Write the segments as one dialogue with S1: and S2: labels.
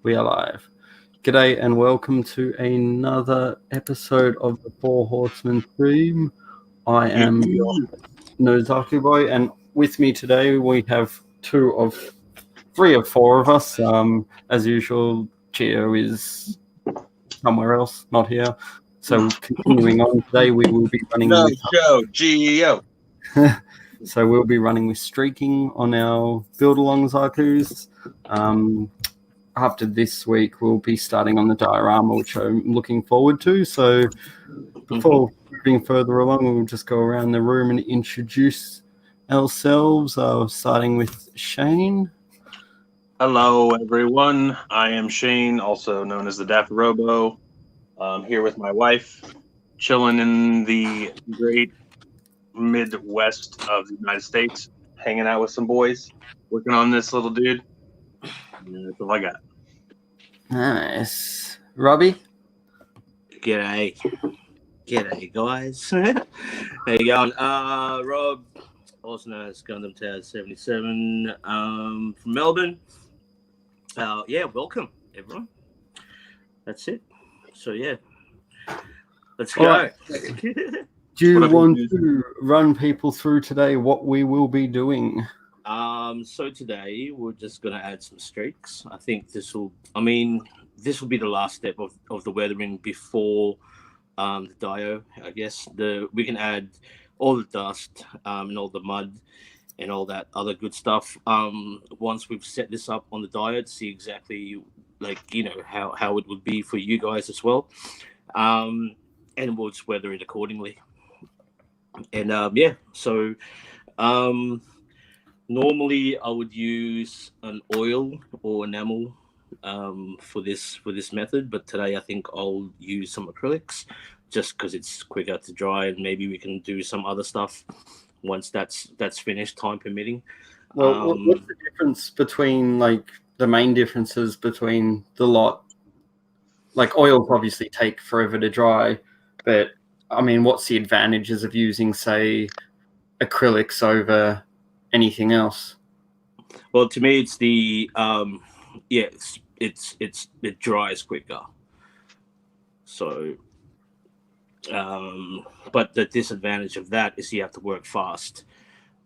S1: We are live. G'day and welcome to another episode of the Four Horsemen stream. I am your Zaku Boy, and with me today we have three of four of us. As usual, Geo is somewhere else, not here. So continuing on today, we will be running
S2: Geo.
S1: So we'll be running with streaking on our build along Zakus. After this week, we'll be starting on the diorama, which I'm looking forward to. So before moving further along, we'll just go around the room and introduce ourselves, starting with Shane.
S2: Hello, everyone. I am Shane, also known as the Daft Robo. I'm here with my wife, chilling in the great Midwest of the United States, hanging out with some boys, working on this little dude. And that's all I got.
S1: Nice. Robbie?
S3: G'day, guys. How you going? Rob, also known as Gundam Tas 77, from Melbourne. Welcome, everyone. That's it. So, let's go.
S1: Right. Do you want to run people through today what we will be doing?
S3: So today we're just going to add some streaks. I think this will be the last step of the weathering before the dio. I guess we can add all the dust and all the mud and all that other good stuff. Once we've set this up on the dio to see exactly how it would be for you guys as well. And we'll just weather it accordingly. And normally I would use an oil or enamel for this method, but today I think I'll use some acrylics just because it's quicker to dry, and maybe we can do some other stuff once that's finished, time permitting.
S1: Well, what's the difference between the main differences between the lot? Like oils obviously take forever to dry, but I mean, what's the advantages of using, say, acrylics over anything else?
S3: Well, to me, it's the it dries quicker. So, but the disadvantage of that is you have to work fast.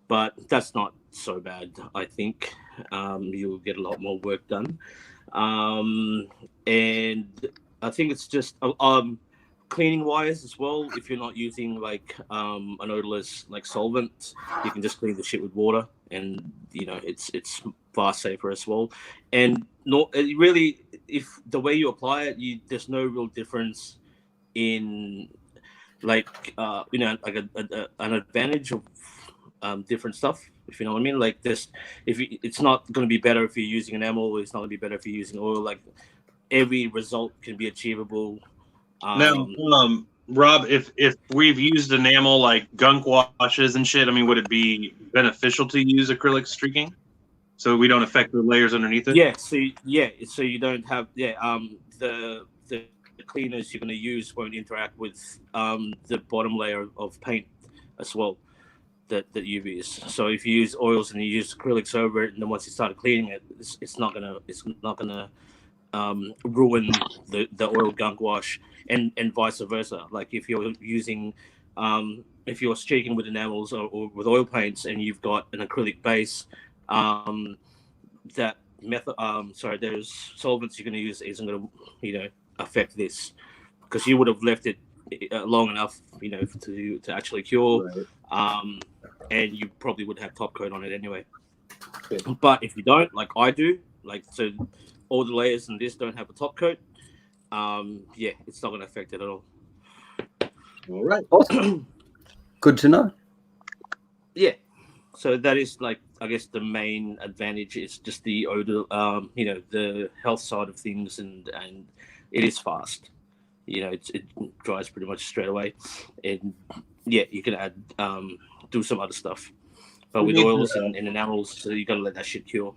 S3: But that's not so bad, I think. You'll get a lot more work done. And I think it's just cleaning wise as well. If you're not using an odorless solvent, you can just clean the shit with water, and it's far safer as well. And really, if the way you apply it, there's no real difference in an advantage of different stuff, if you know what I mean. Like this, it's not going to be better if you're using enamel. It's not going to be better if you're using oil. Like every result can be achievable.
S2: Now, Rob, if we've used enamel like gunk washes and shit, I mean, would it be beneficial to use acrylic streaking so we don't affect the layers underneath it?
S3: Yeah. So you don't have the cleaners you're going to use won't interact with the bottom layer of paint as well that you've used. So if you use oils and you use acrylics over it, and then once you start cleaning it, it's not gonna ruin the oil gunk wash, and vice versa. Like if you're using if you're streaking with enamels or with oil paints and you've got an acrylic base, that method those solvents you're going to use isn't going to affect this, because you would have left it long enough to actually cure. Right. And you probably would have top coat on it anyway. Okay. But if you don't, like I do, so all the layers in this don't have a top coat, it's not going to affect it at all.
S2: All right.
S1: Awesome. Good to know.
S3: Yeah. So that is I guess the main advantage is just the odor, the health side of things, and it is fast. It dries pretty much straight away, and you can add do some other stuff, but with oils and enamels, so you got to let that shit cure.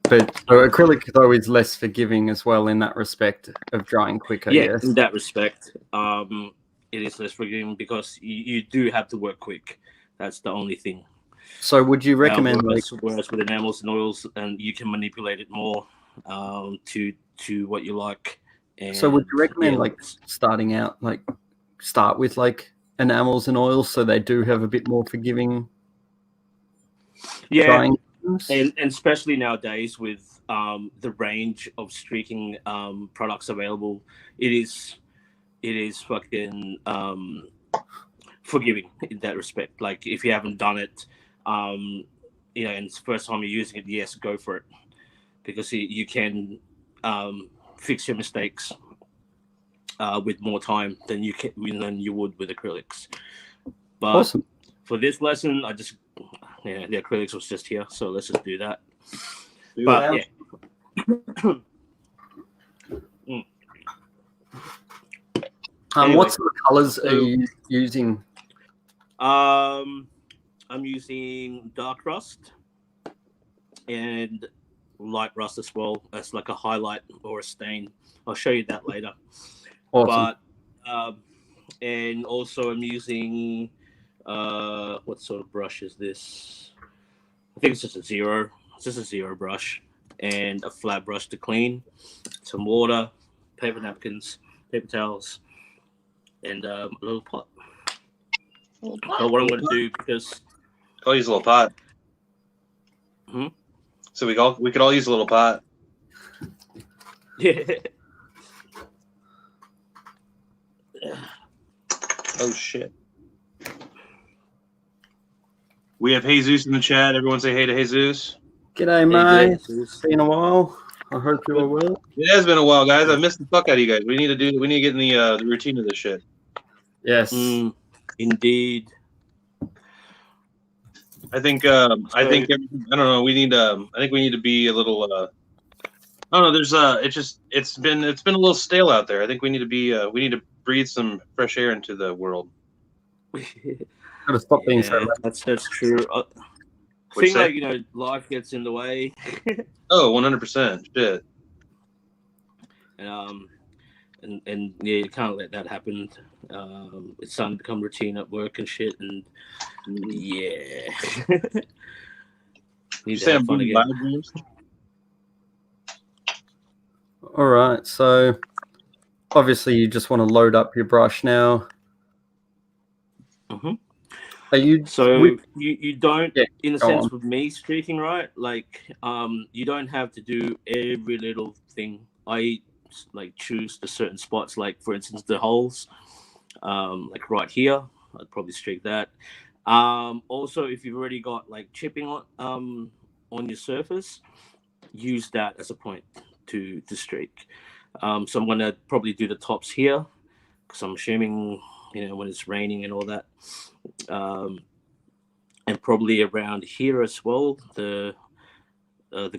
S1: But so acrylic though is less forgiving as well in that respect of drying quicker.
S3: Yeah,
S1: yes.
S3: In that respect, it is less forgiving because you do have to work quick. That's the only thing.
S1: So would you recommend
S3: whereas with enamels and oils, and you can manipulate it more, to what you like. And
S1: So would you recommend
S3: yeah,
S1: like starting out, like start with like enamels and oils so they do have a bit more forgiving
S3: yeah,
S1: drying systems?
S3: and especially nowadays with the range of streaking products available, it is fucking forgiving in that respect. Like if you haven't done it, and it's the first time you're using it, yes, go for it, because you can fix your mistakes with more time than you would with acrylics. But
S1: Awesome.
S3: for this lesson, the acrylics was just here, so let's just do that.
S2: Do
S3: But
S2: it.
S3: yeah.
S1: What
S3: Anyway,
S1: sort of colors are you using?
S3: I'm using dark rust and light rust as well as like a highlight or a stain. I'll show you that later.
S1: Awesome.
S3: But and also I'm using what sort of brush is this? I think it's just a zero. It's just a zero brush and a flat brush to clean. Some water, paper napkins, paper towels, and a little pot. So what I'm going to do, because
S2: I'll use a little pot. So we could all use a little pot.
S3: yeah.
S2: Oh shit. We have Jesus in the chat. Everyone say hey to Jesus.
S1: G'day,
S3: Hey,
S1: mate. It's been a while. I hope you are well.
S2: It has been a while, guys. I've missed the fuck out of you guys. We need to get in the routine of this shit.
S1: Yes.
S3: Indeed.
S2: I think I don't know. We need I think we need to be a little I don't know. There's it's been a little stale out there. I think we need to breathe some fresh air into the world.
S1: Gotta stop being so
S3: Yeah, that's true. I think life gets in the way.
S2: Oh, 100%. Shit.
S3: And yeah, you can't let that happen. It's starting to become routine at work and shit, and yeah. Need to have fun again.
S1: All right, so obviously you just want to load up your brush now.
S3: Mm-hmm.
S1: Are you
S3: you don't, in a sense,
S1: on.
S3: with me streaking, right? Like you don't have to do every little thing. I like choose the certain spots, like for instance the holes, like right here. I'd probably streak that. Also, if you've already got like chipping on your surface, use that as a point to streak. So I'm gonna probably do the tops here because I'm assuming when it's raining and all that, and probably around here as well, the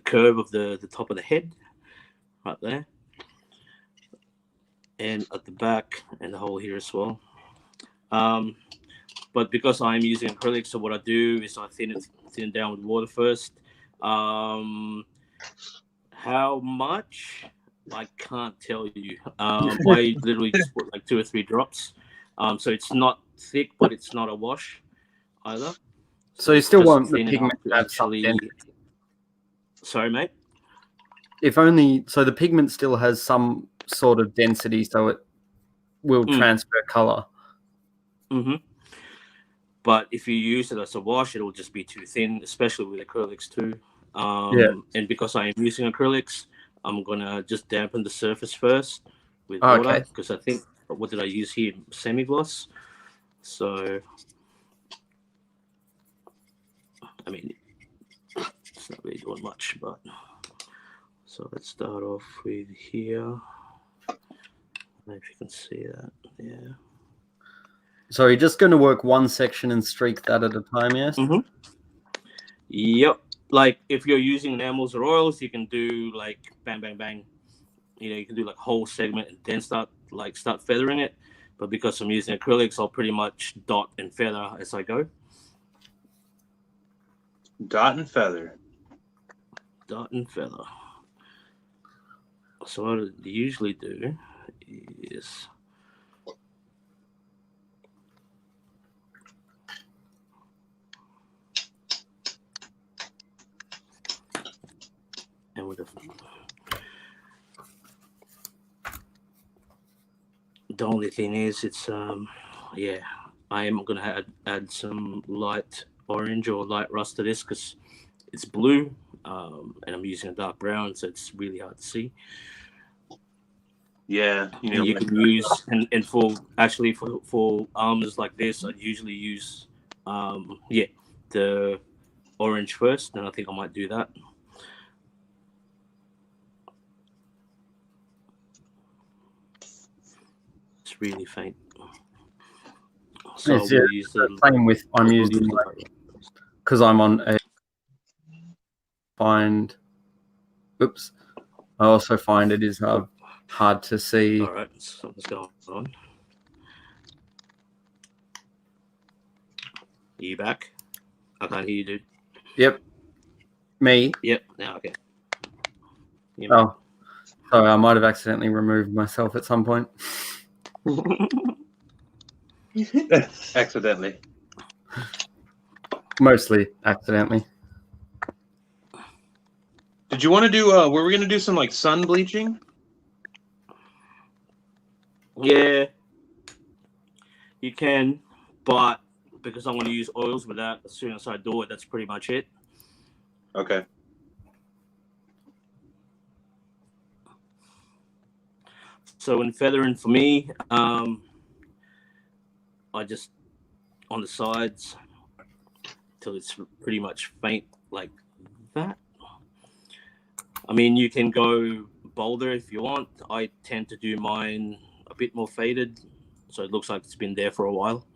S3: curve of the top of the head, right there, and at the back and the hole here as well. But because I'm using acrylic, so what I do is I thin it down with water first. How much? I can't tell you. I literally just put like 2 or 3 drops. So it's not thick, but it's not a wash either.
S1: So you still want the pigment to have
S3: actually. Sorry, mate.
S1: If only so, the pigment still has some sort of density, so it will transfer color.
S3: Mm-hmm. But if you use it as a wash, it will just be too thin, especially with acrylics too. And because I am using acrylics, I'm gonna just dampen the surface first with water, because I think, what did I use here? Semi-gloss. So, I mean, it's not really doing much, but so let's start off with here. I don't know if you can see that. Yeah.
S1: So you're just going to work one section and streak that at a time, yes?
S3: Mm-hmm. Yep. Like if you're using enamels or oils, you can do like bang, bang, bang. You can do like whole segment and then start feathering it. But because I'm using acrylics, I'll pretty much dot and feather as I go.
S2: Dot and feather.
S3: Dot and feather. So what I usually do is and with The only thing is, it's yeah, I am gonna add some light orange or light rust to this because it's blue, and I'm using a dark brown, so it's really hard to see.
S2: Yeah,
S3: And you can use and for armors like this, I'd usually use the orange first, and I think I might do that. It's really faint. So
S1: It's the same with I'm using because I'm on a find. Oops. I also find it is hard to see.
S3: All right, something's going on. Are you back? I can't hear you, dude.
S1: Yep. Me?
S3: Yep. Now, okay.
S1: Oh, sorry. I might have accidentally removed myself at some point.
S2: Accidentally.
S1: Mostly accidentally.
S2: Did you want to do? Were we gonna do some like sun bleaching?
S3: Yeah, you can, but because I'm going to use oils with that, as soon as I do it, that's pretty much it.
S2: Okay.
S3: So in feathering for me, I just on the sides till it's pretty much faint like that. I mean, you can go bolder if you want. I tend to do mine a bit more faded, so it looks like it's been there for a while.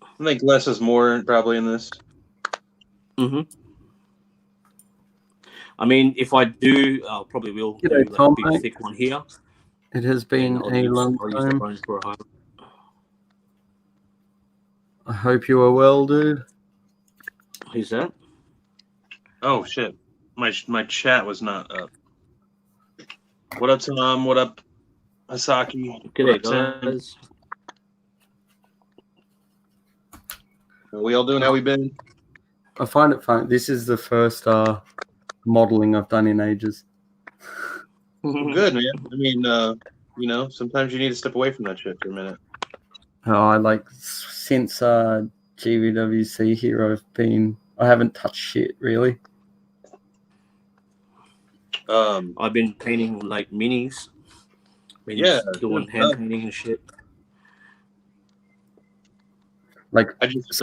S2: I think less is more probably in this.
S3: Mm-hmm. I mean, if I do, I probably will do like
S1: Tom,
S3: a big thick one here.
S1: It has been a long time. I hope you are well, dude.
S3: Who's that?
S2: Oh shit, my chat was not up. What up, Tom? What up, Asaki?
S3: G'day, guys.
S2: Are we all doing how we been?
S1: I find it fun. This is the first modeling I've done in ages.
S2: Good, man. I mean, sometimes you need to step away from that shit for a minute.
S1: Oh, since GVWC here, I haven't touched shit really.
S3: I've been painting like minis. Doing hand painting and shit.
S1: I just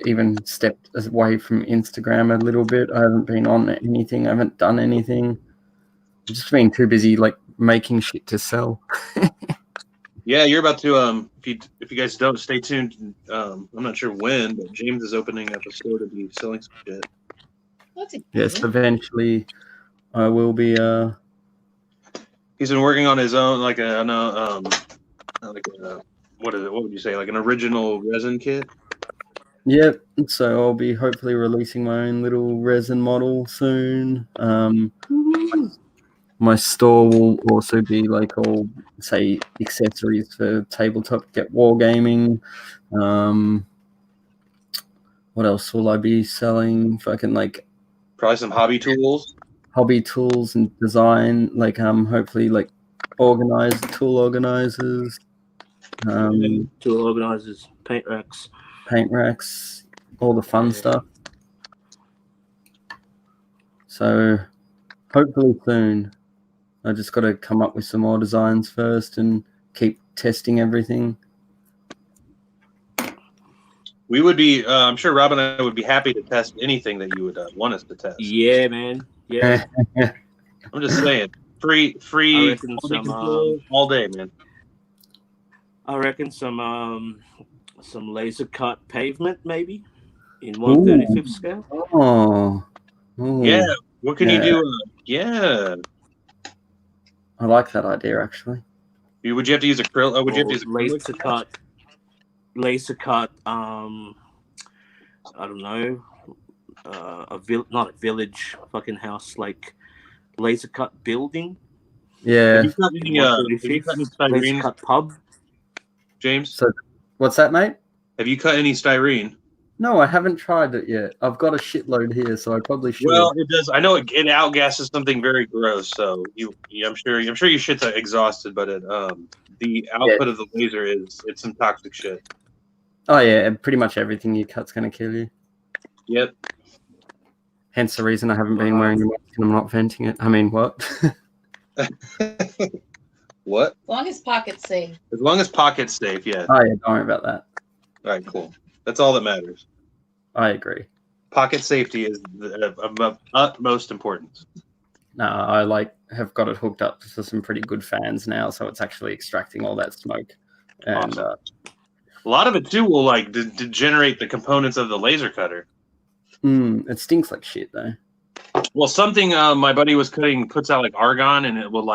S1: even stepped away from Instagram a little bit. I haven't been on anything. I haven't done anything. I've just been too busy making shit to sell.
S2: Yeah, you're about to if you guys don't stay tuned, I'm not sure when, but James is opening up a store to be selling some shit.
S1: Yes, eventually I will be
S2: He's been working on his own what would you say, like an original resin kit?
S1: Yep, so I'll be hopefully releasing my own little resin model soon. My store will also be all, say, accessories for tabletop, get wargaming. What else will I be selling?
S2: Probably some hobby tools.
S1: Hobby tools and design, hopefully tool organizers.
S3: Tool organizers, paint racks,
S1: all the fun stuff. So hopefully soon. I just got to come up with some more designs first and keep testing everything.
S2: We would be, I'm sure Rob and I would be happy to test anything that you would want us to test.
S3: Yeah, man. Yeah.
S2: I'm just saying, free all day, man.
S3: I reckon some laser cut pavement maybe in 1/35 scale.
S1: Oh.
S2: Yeah. What can you do? Yeah.
S1: I like that idea actually.
S2: Would you have to use acrylic? Would you have to use
S3: laser cut? I don't know. Not a village, fucking house, like laser cut building.
S1: Yeah.
S2: Have you cut any styrene?
S3: Laser cut pub.
S2: James?
S1: So, what's that, mate?
S2: Have you cut any styrene?
S1: No, I haven't tried it yet. I've got a shitload here, so I probably should.
S2: Well, it does. I know it outgasses something very gross. So I'm sure your shit's exhausted, but the output of the laser it's some toxic shit.
S1: Oh yeah, pretty much everything you cut's gonna kill you.
S2: Yep.
S1: Hence the reason I haven't been wearing a mask and I'm not venting it. I mean, what?
S2: What?
S4: As long as pocket's safe.
S2: As long as pocket's safe, yeah.
S1: Oh yeah, don't worry about that.
S2: All right, cool. That's all that matters.
S1: I agree.
S2: Pocket safety is of utmost importance.
S1: No, I have got it hooked up to some pretty good fans now, so it's actually extracting all that smoke. And
S2: Awesome. A lot of it too will like degenerate the components of the laser cutter.
S1: It stinks like shit though.
S2: Well, something my buddy was cutting puts out like argon, and it will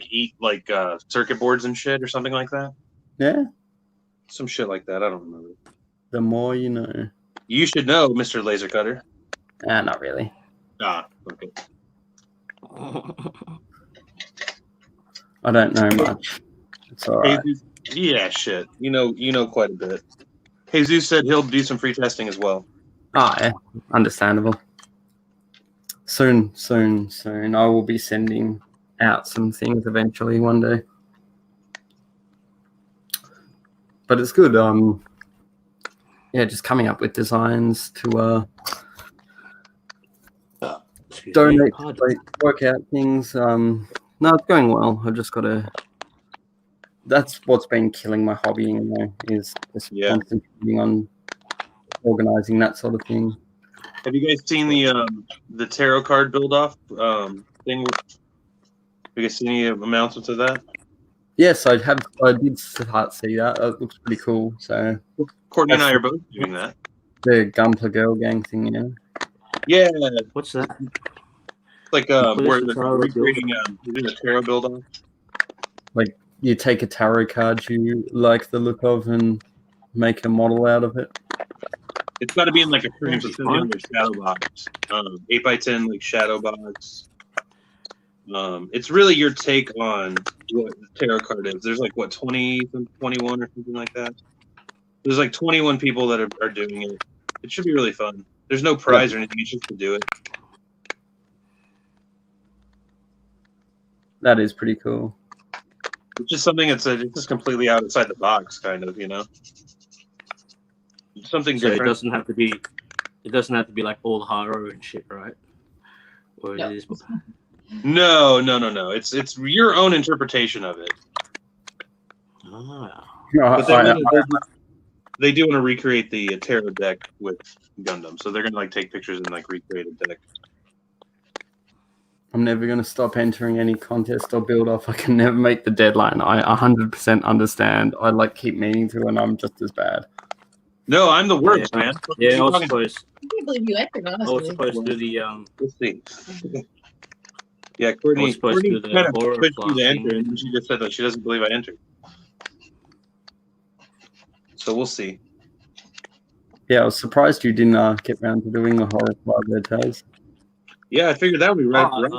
S2: eat like circuit boards and shit or something like that.
S1: Yeah,
S2: some shit like that. I don't remember.
S1: The more you know.
S2: You should know, Mr. Laser Cutter.
S1: Not really.
S2: Ah, okay.
S1: I don't know much. It's all right.
S2: Jesus, yeah, shit. You know quite a bit. Jesus said he'll do some free testing as well.
S1: Ah, yeah, understandable. Soon. I will be sending out some things eventually one day. But it's good. Yeah, just coming up with designs to donate, like, work out things. No, it's going well. I've just got to. That's what's been killing my hobby, is just concentrating on organizing that sort of thing.
S2: Have you guys seen the tarot card build off thing? Have you guys seen any announcements of that?
S1: Yes, I did start to see that. It looks pretty cool. So
S2: Courtney and I are both doing that.
S1: The Gunpla Geo gang thing,
S2: Yeah.
S3: What's that?
S2: Like where they're recreating a tarot build off.
S1: Like you take a tarot card you like the look of and make a model out of it.
S2: It's got to be in like a frame, so it's going to be in a shadow box. 8x10 like shadow box. It's really your take on what the tarot card is. There's like 21 or something like that. There's like 21 people that are doing it. It should be really fun. There's no prize or anything. You just to do it.
S1: That is pretty cool.
S2: It's just something it's just completely outside the box, kind of, Something
S3: So
S2: different.
S3: it doesn't have to be like all horror and shit, right? Or
S4: No.
S3: it is.
S2: No. It's your own interpretation of it.
S3: Ah.
S2: They do want to recreate the tarot deck with Gundam, so they're gonna take pictures and recreate a deck.
S1: I'm never going to stop entering any contest or build off. I can never make the deadline. I 100% understand. I keep meaning to, and I'm just as bad.
S2: No, I'm the worst, man.
S3: Yeah, I was supposed.
S4: I can't believe you entered, honestly.
S3: I was supposed to do the
S2: Let's see. Yeah, Courtney
S3: supposed to do the
S2: kind of
S3: horror
S2: pushed me to
S3: class
S2: enter, and she just said that she doesn't believe I entered. So we'll see.
S1: Yeah, I was surprised you didn't get around to doing the horror club there, Taz.
S2: Yeah, I figured that would be right.
S3: I don't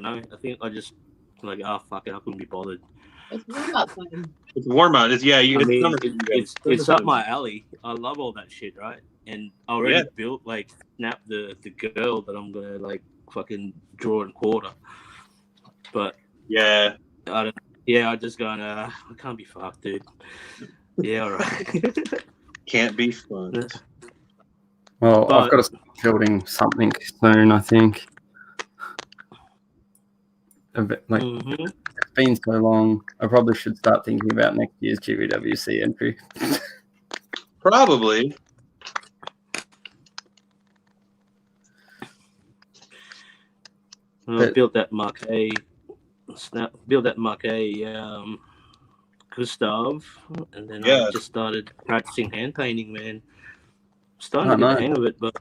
S3: know. I think I just fuck it. I couldn't be bothered.
S4: It's warm outside.
S2: It's warm out.
S3: It's up my alley. I love all that shit, right? And I already built snap the girl that I'm gonna fucking draw and quarter. But
S2: yeah,
S3: I just gonna I can't be fucked, dude. Yeah, all right.
S2: Can't be fun.
S1: Well, I've got to start building something soon, I think. It's been so long. I probably should start thinking about next year's GVWC entry.
S2: Probably.
S3: Built that Mark A. Built that Mark A. Gustav, and then I just started practicing hand painting, man. Starting to get the hang of it, but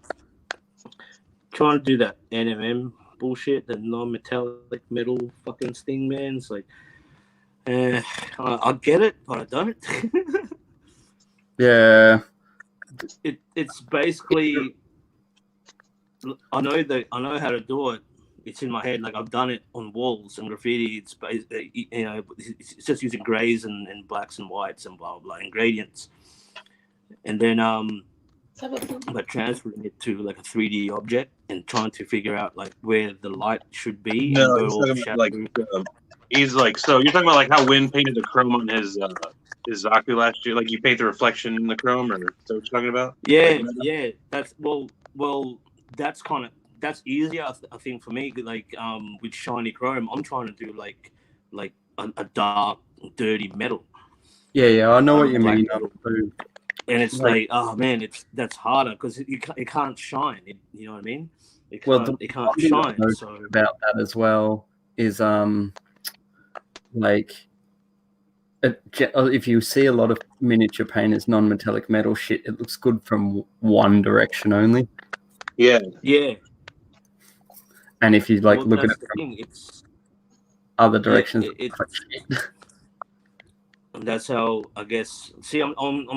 S3: trying to do that NMM bullshit, that non-metallic metal fucking thing, man. It's I get it, but I don't.
S1: Yeah.
S3: It's basically I know how to do it. It's in my head. I've done it on walls and graffiti. It's just using grays and blacks and whites and blah blah ingredients, and then but transferring it to a 3D object and trying to figure out where the light should be.
S2: No,
S3: and
S2: He's like, so you're talking about like how Win painted the chrome on his Zaku last year? Like you paint the reflection in the chrome, or is that what you're talking about?
S3: Yeah, yeah. That's that's easier. I think for me, like with shiny chrome, I'm trying to do like a dark, dirty metal.
S1: Yeah, I know what you
S3: Black
S1: mean.
S3: metal. And it's like, oh man, that's harder because it can't shine. You know what I mean? It can't shine. So
S1: about that as well is like if you see a lot of miniature painters non-metallic metal shit, it looks good from one direction only.
S2: Yeah.
S1: And if you like look at it from other directions,
S3: that's how I guess. See, I'm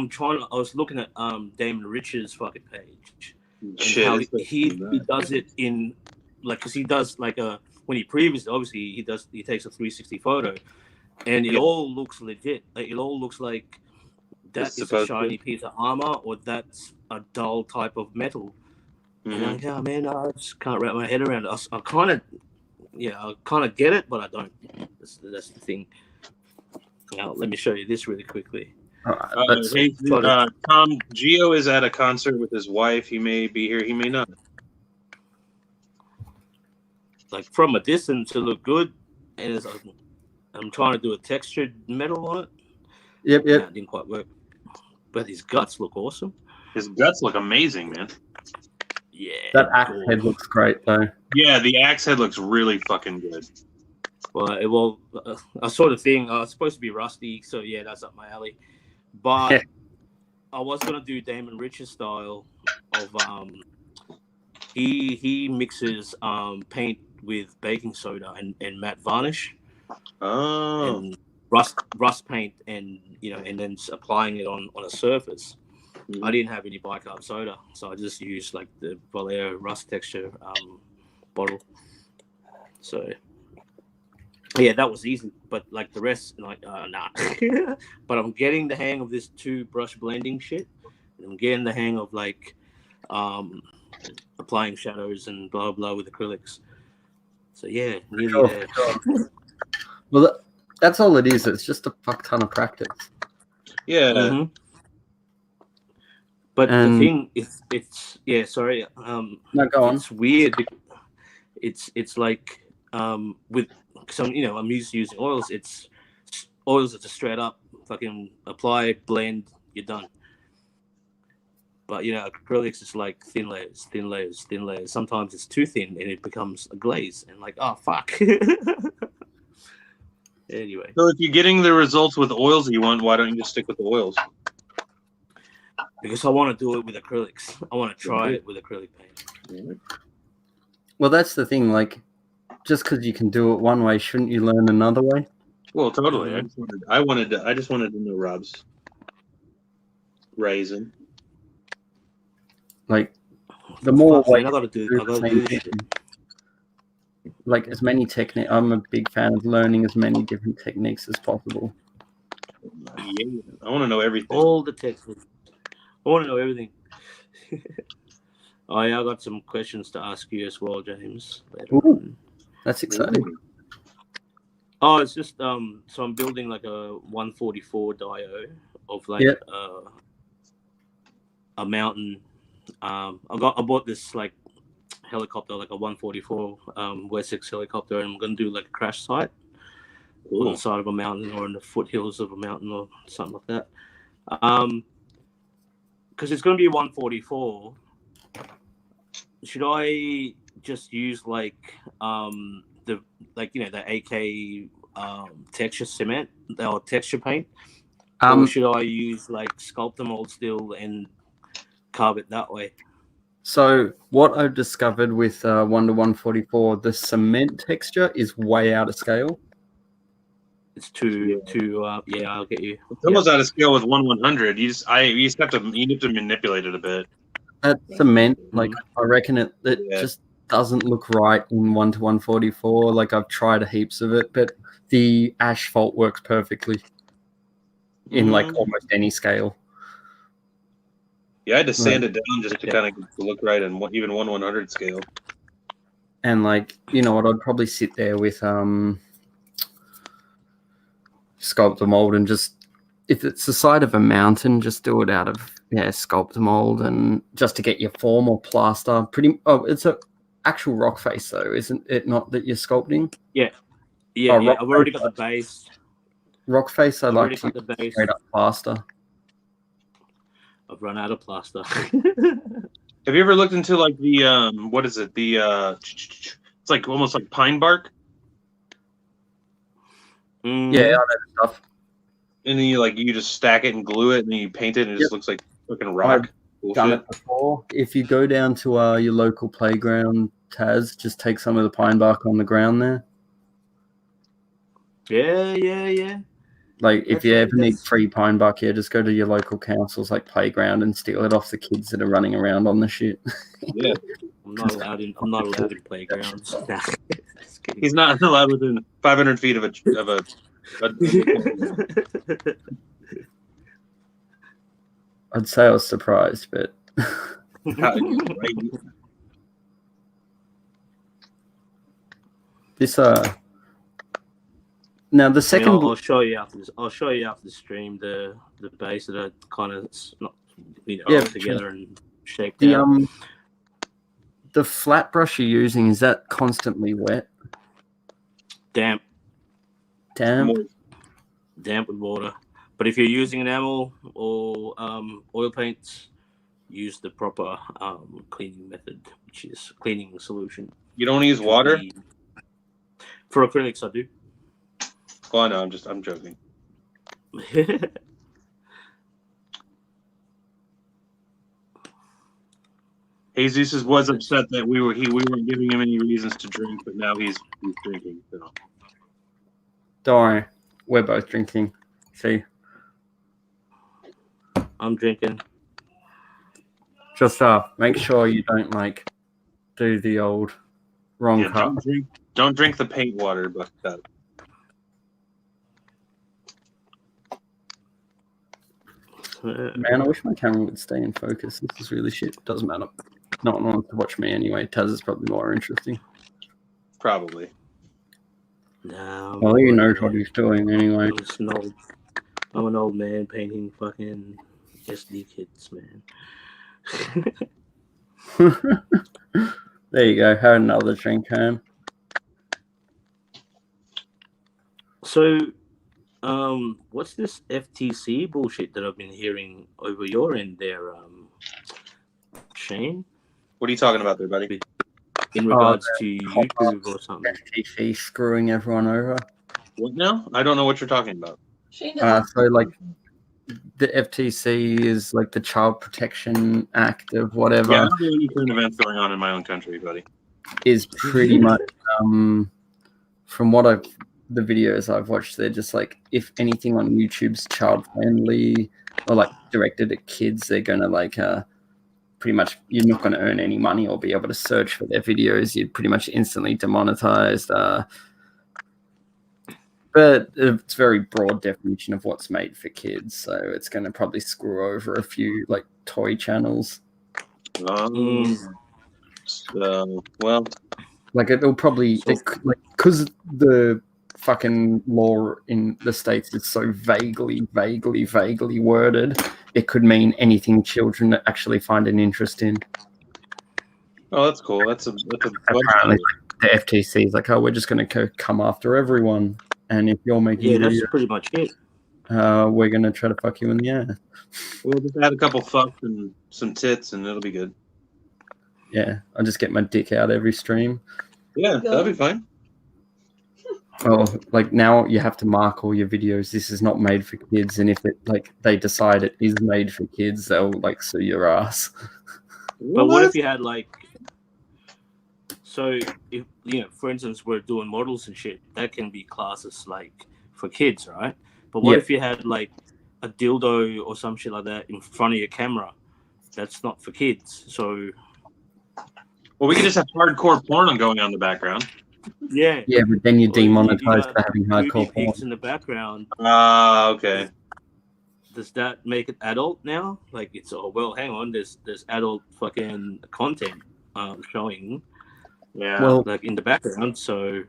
S3: trying to. I was looking at Damon Rich's fucking page, and how he does it in like, because he does like when he previews, obviously he takes a 360 photo, and it all looks legit. Like, it all looks like that is a shiny piece of armor, or that's a dull type of metal. And I'm like, oh man, I just can't wrap my head around it. I kind of get it, but I don't. That's the thing. Now, let me show you this really quickly.
S2: Tom Geo is at a concert with his wife. He may be here, he may not.
S3: Like, from a distance, it look good, and I'm trying to do a textured metal on it.
S1: Yep.
S3: Nah, it didn't quite work. But his guts look awesome.
S2: His guts look amazing, man.
S3: Yeah.
S1: That axe head looks great, though.
S2: Yeah, the axe head looks really fucking good.
S3: Well, I saw the thing. It's supposed to be rusty, so yeah, that's up my alley. But I was gonna do Damon Rich's style of he mixes paint with baking soda and matte varnish.
S2: Oh.
S3: And rust paint, and and then applying it on a surface. I didn't have any bicarb soda, so I just used like the Vallejo rust texture bottle. So yeah, that was easy, but like the rest, like nah. But I'm getting the hang of this 2-brush blending shit, and I'm getting the hang of like applying shadows and blah blah with acrylics. So yeah, nearly there.
S1: Well, that's all it is. It's just a fuck ton of practice.
S2: Yeah.
S3: Mm-hmm. But the thing is, sorry.
S1: No, go on.
S3: It's weird. It's like with some, I'm used to using oils. Oils are just straight up fucking apply, blend, you're done. But acrylics is like thin layers, thin layers, thin layers. Sometimes it's too thin and it becomes a glaze, and like, oh fuck. Anyway.
S2: So if you're getting the results with oils you want, why don't you just stick with the oils?
S3: Because I want to do it with acrylics. I want to try it with acrylic paint.
S1: Well, that's the thing. Like, just because you can do it one way, shouldn't you learn another way?
S2: Well, totally. I just wanted to know Rob's reason.
S1: Like, the more ways
S3: I gotta do
S1: like as many techniques. I'm a big fan of learning as many different techniques as possible.
S2: Yeah, I want to know everything.
S3: All the techniques. I want to know everything. I got some questions to ask you as well, James.
S1: Ooh, that's exciting.
S3: Oh, it's just so I'm building like a 144 dio of like a mountain. I bought this like helicopter, like a 144 Wessex helicopter, and I'm gonna do like a crash site on the side of a mountain or in the foothills of a mountain or something like that. Because it's gonna be 144. Should I just use like the AK texture cement or texture paint, or should I use like Sculptor mold still and carve it that way?
S1: So what I've discovered with 1 to 144, the cement texture is way out of scale.
S3: It's too I'll get you.
S2: It's almost out of scale with 1/100. You just have to manipulate it a bit.
S1: That cement, like I reckon it just doesn't look right in 1 to 144. Like I've tried heaps of it, but the asphalt works perfectly in like almost any scale.
S2: Yeah, I had to sand it down just to kind of look right in even 1/100 scale.
S1: And like, you know what, I'd probably sit there with sculpt a mold and just, if it's the side of a mountain, just do it out of sculpt mold, and just to get your form or plaster. It's a actual rock face though, isn't it? Not that you're sculpting.
S3: Yeah.
S1: Rock
S3: I've already
S1: face,
S3: got the base.
S1: Rock face, I
S3: I've
S1: like
S3: already
S1: to
S3: got the base.
S1: straight up plaster.
S3: I've run out of plaster.
S2: Have you ever looked into like the what is it? The it's like almost like pine bark,
S1: Yeah, I know the stuff.
S2: and then you just stack it and glue it, and then you paint it, and it just looks like fucking rock.
S1: Done
S2: Bullshit.
S1: it before. If you go down to your local playground, Tas, just take some of the pine bark on the ground there.
S3: Yeah.
S1: Like, if you ever need
S3: That's-
S1: free pine bark, just go to your local council's like playground and steal it off the kids that are running around on the shit.
S2: Yeah,
S3: I'm not allowed in playgrounds. Nah, just kidding.
S2: he's not allowed within 500 feet of a
S1: I'd say I was surprised, but this now the second
S3: I'll show you after this. I'll show you after the stream the base that are kind of not all together and shaped out.
S1: The flat brush you're using, is that constantly wet?
S3: Damp with water. But if you're using enamel or oil paints, use the proper cleaning method, which is cleaning solution.
S2: You don't use water?
S3: For acrylics, I do.
S2: Oh, no, I'm joking. Jesus was upset that we weren't giving him any reasons to drink, but now he's drinking. So.
S1: Don't worry, we're both drinking. See,
S3: I'm drinking.
S1: Just make sure you don't do the old wrong cup.
S2: Don't drink the paint water, but
S1: Man, I wish my camera would stay in focus. This is really shit. Doesn't matter. No one wants to watch me anyway. Tas is probably more interesting.
S2: probably.
S3: No.
S1: Well, he knows what he's doing anyway.
S3: I'm an old man painting fucking SD kids, man.
S1: There you go. Have another drink, home.
S3: So, what's this FTC bullshit that I've been hearing over your end there, Shane?
S2: What are you talking about there, buddy?
S3: In regards to YouTube or something?
S1: FTC screwing everyone over.
S2: What now? I don't know what you're talking about.
S1: The FTC is like the Child Protection Act of whatever.
S2: Yeah, I don't have any current events going on in my own country, buddy.
S1: Is pretty much from what the videos I've watched, they're just like, if anything on YouTube's child friendly or directed at kids, they're gonna pretty much, you're not going to earn any money or be able to search for their videos. You're pretty much instantly demonetized. But it's very broad definition of what's made for kids, so it's going to probably screw over a few toy channels.
S2: Well,
S1: it'll probably, because the fucking law in the States is so vaguely worded, it could mean anything children actually find an interest in.
S2: Oh, that's cool. That's a
S1: apparently the FTC is we're just going to come after everyone, and if you're making
S3: that's pretty much it.
S1: We're going to try to fuck you in the ass.
S2: We'll just add a couple fucks and some tits, and it'll be good.
S1: Yeah, I'll just get my dick out every stream.
S2: Yeah, that'll be fine.
S1: Oh, now you have to mark all your videos. This is not made for kids, and if it they decide it is made for kids, they'll sue your ass.
S3: But what if you had so if for instance, we're doing models and shit, that can be classes for kids, right? But what if you had a dildo or some shit like that in front of your camera? That's not for kids. So,
S2: well, we can just have hardcore porn going on in the background.
S3: Yeah,
S1: but then you're demonetized for having hardcore porn
S3: in the background.
S2: Okay.
S3: Does that make it adult now? It's hang on, there's adult fucking content showing.
S2: Yeah.
S3: Well, in the background. So.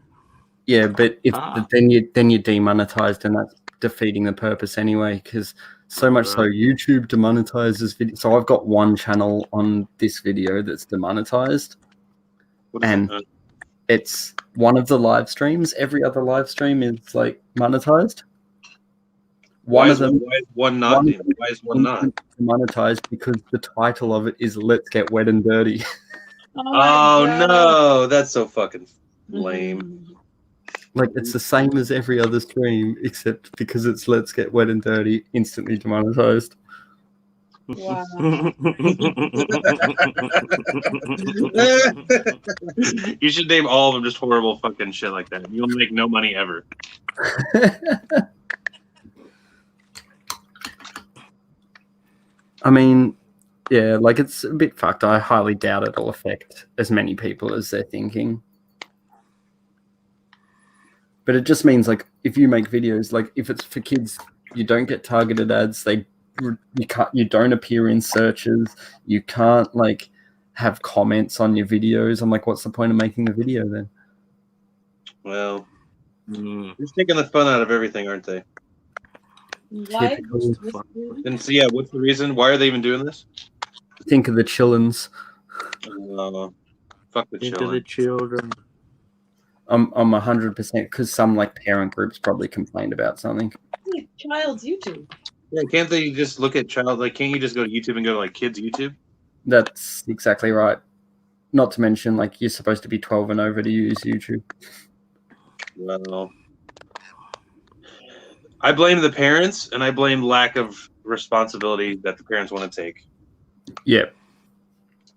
S1: Yeah, but if then you're demonetized, and defeating the purpose anyway, because so much so YouTube demonetizes video. So I've got one channel on this video that's demonetized,
S2: What is
S1: and
S2: it?
S1: it's one of the live streams. Every other live stream is like monetized.
S2: Why
S1: One
S2: is
S1: of them
S2: one not? Why is one not?
S1: monetized because the title of it is "Let's Get Wet and Dirty."
S2: Oh no, that's so fucking lame.
S1: Like, it's the same as every other stream, except because it's "Let's Get Wet and Dirty," instantly demonetized.
S4: Wow.
S2: You should name all of them just horrible fucking shit like that. You'll make no money ever.
S1: I mean, yeah, like, it's a bit fucked. I highly doubt it'll affect as many people as they're thinking. But it just means, like, if you make videos, like, if it's for kids, you don't get targeted ads. You don't appear in searches. You can't, like, have comments on your videos. I'm like, what's the point of making the video then?
S2: Well, they're taking the fun out of everything, aren't they?
S4: Why?
S2: And so, yeah, what's the reason? Why are they even doing this?
S1: Think of the chillins.
S2: Fuck the
S3: Into the
S2: children.
S3: children.
S1: I'm 100% because some like parent groups probably complained about something.
S4: Child's YouTube.
S2: Yeah, can't they just look at child? Like, can't you just go to YouTube and go to like kids YouTube?
S1: That's exactly right. Not to mention, like, you're supposed to be 12 and over to use YouTube.
S2: Well, I blame the parents, and I blame lack of responsibility that the parents want to take.
S1: Yeah.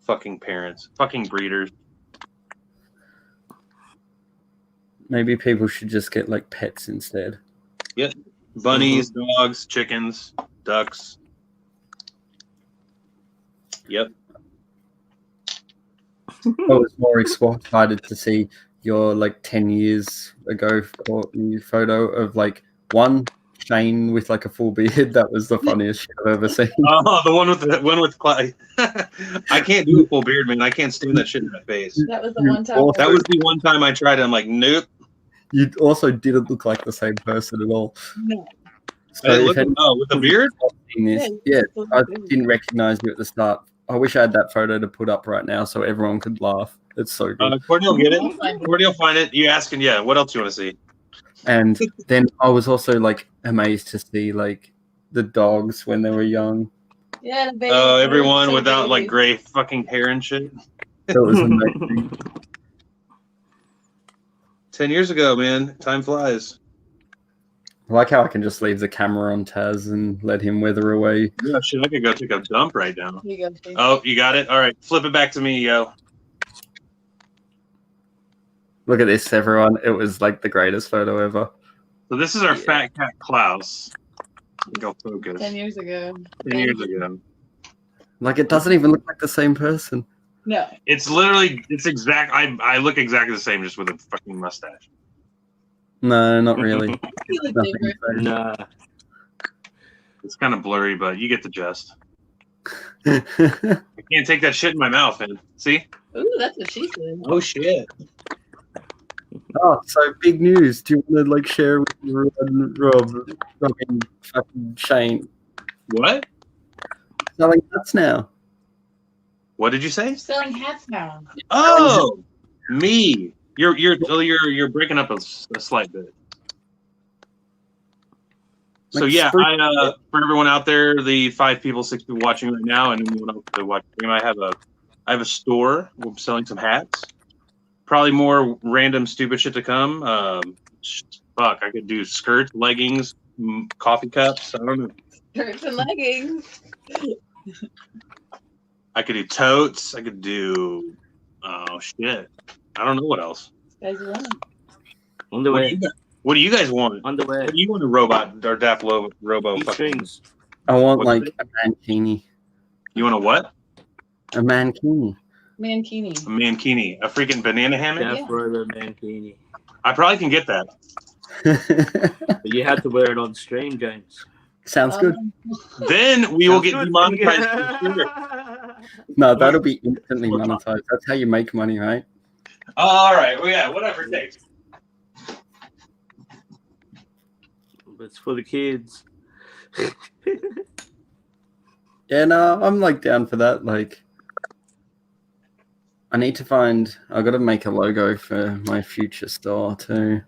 S2: Fucking parents. Fucking breeders.
S1: Maybe people should just get like pets instead.
S2: Yep. Bunnies, dogs, chickens, ducks. Yep.
S1: I was more excited to see your like 10 years ago photo of like one Shane with like a full beard. That was the funniest shit I've ever seen.
S2: Oh, the one with I can't do a full beard, man. I can't stand that shit in my face.
S4: That was the one time.
S2: That was the one time I tried it. I'm like, nope.
S1: You also didn't look like the same person at all.
S4: No.
S1: So
S2: with the beard?
S1: Yeah, I didn't recognize you at the start. I wish I had that photo to put up right now so everyone could laugh. It's so good.
S2: Courtney will get it. Courtney will find it. You asking, yeah, what else do you want to see?
S1: And then I was also like amazed to see like the dogs when they were young.
S4: Yeah,
S2: everyone without like gray fucking hair and shit.
S1: That was amazing.
S2: 10 years ago, man. Time flies.
S1: I like how I can just leave the camera on Taz and let him wither away.
S2: Yeah, shit, I could go take a dump right now.
S4: You go,
S2: oh, you got it? All right, flip it back to me, yo.
S1: Look at this, everyone. It was like the greatest photo ever.
S2: So this is our fat cat Klaus. Go focus.
S4: 10 years ago.
S2: 10 years ago.
S1: Like, it doesn't even look like the same person.
S4: No.
S2: It's literally, I look exactly the same, just with a fucking mustache.
S1: No, not really.
S4: You look different.
S3: Nah.
S2: It's kind of blurry, but you get the gist. I can't take that shit in my mouth, man. See?
S4: Ooh, that's what she said.
S2: Oh, shit.
S1: Oh, so big news. Do you want to like share with Rob, fucking Shane?
S2: What?
S1: Selling nuts now.
S2: What did you say?
S4: Selling hats now.
S2: Oh, me. You're breaking up a slight bit. So
S1: Like
S2: yeah, for everyone out there, the 5 people, 6 people watching right now, and anyone else that watching, I have a store. I'm selling some hats. Probably more random stupid shit to come. Fuck, I could do skirts, leggings, coffee cups. I don't know.
S4: Skirts and leggings.
S2: I could do totes. I could do. Oh shit! I don't know what else.
S4: Guys, you want
S3: Underwear.
S2: What do you guys want?
S3: Underwear.
S2: What do you want a robot or Daft Robo?
S3: Strings.
S1: I want
S2: What's
S1: like
S2: it?
S1: a mankini.
S2: You want a what?
S1: A mankini.
S4: Mankini.
S2: A mankini. A freaking banana hammock?
S3: Daft Robo Mankini.
S2: I probably can get that.
S3: But you have to wear it on stream, James.
S1: Sounds good.
S2: Then we will get
S3: Sounds good.
S2: demonetized. For sure.
S1: No, that'll be instantly monetized. That's how you make money, right?
S2: All right. Well, yeah. Whatever it takes.
S3: But It's for the kids.
S1: Yeah, no, I'm like down for that. Like, I need to find. I got to make a logo for my future store too,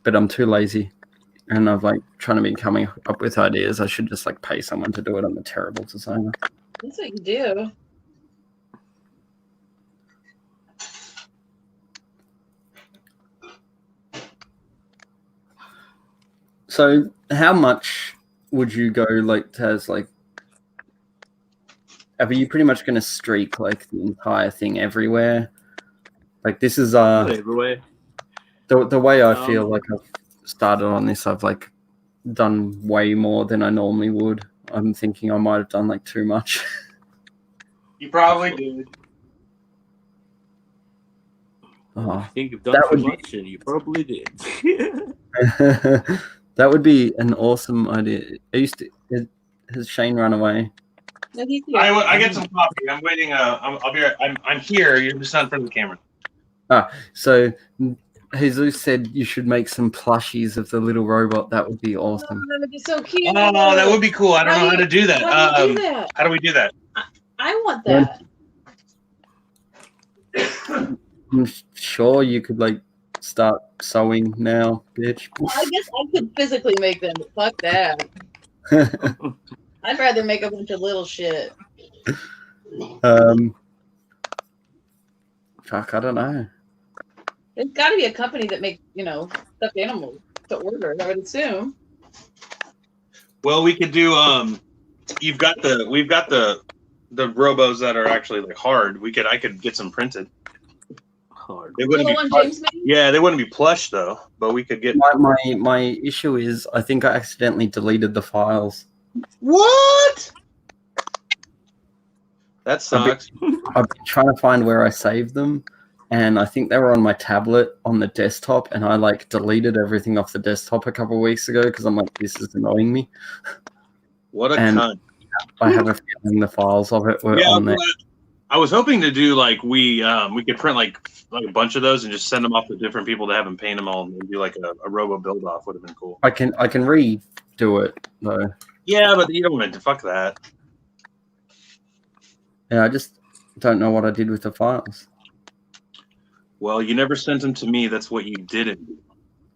S1: but I'm too lazy, and I've like trying to be coming up with ideas. I should just like pay someone to do it. I'm a terrible designer.
S4: That's what you do.
S1: So, how much would you go like Taz? Like, are you pretty much going to streak like the entire thing everywhere? Like, this is
S3: Not everywhere.
S1: the way I feel like I've started on this. I've like done way more than I normally would. I'm thinking I might have done like too much.
S2: You probably did.
S3: I think you've done
S1: that
S3: too
S1: would be-
S3: much, and you probably did.
S1: That would be an awesome idea. Has Shane run away?
S4: No, he's here.
S2: I get some coffee. I'm waiting. I'll be right. I'm here. You're just not in front of the camera.
S1: So Jesus said you should make some plushies of the little robot. That would be awesome.
S4: Oh, that would be so cute.
S2: Oh, that would be cool. I don't know how to do that.
S4: How do you do that?
S2: How do we do that?
S4: I want that.
S1: I'm sure you could like start sewing now, bitch.
S4: Well, I guess I could physically make them, but fuck that. I'd rather make a bunch of little shit.
S1: Fuck, I don't know.
S4: There's got to be a company that makes, stuffed animals to order, I would assume.
S2: Well, we could do. We've got the robos that are actually like hard. I could get some printed.
S3: Hard.
S2: They wouldn't
S4: The
S2: be.
S4: one James made?
S2: Yeah, they wouldn't be plush though. But we could get.
S1: My issue is I think I accidentally deleted the files.
S2: What? That sucks.
S1: I've been trying to find where I saved them, and I think they were on my tablet on the desktop, and I like deleted everything off the desktop a couple of weeks ago because I'm like, this is annoying me.
S2: What a
S1: And
S2: cunt.
S1: I have a feeling the files of it were on there.
S2: I was hoping to do like we could print like a bunch of those and just send them off to different people to have them paint them all and do like a robo build off. Would have been cool.
S1: I can redo it though.
S2: Yeah, but you don't want to fuck that.
S1: Yeah, I just don't know what I did with the files.
S2: Well, you never sent them to me. That's what you didn't do.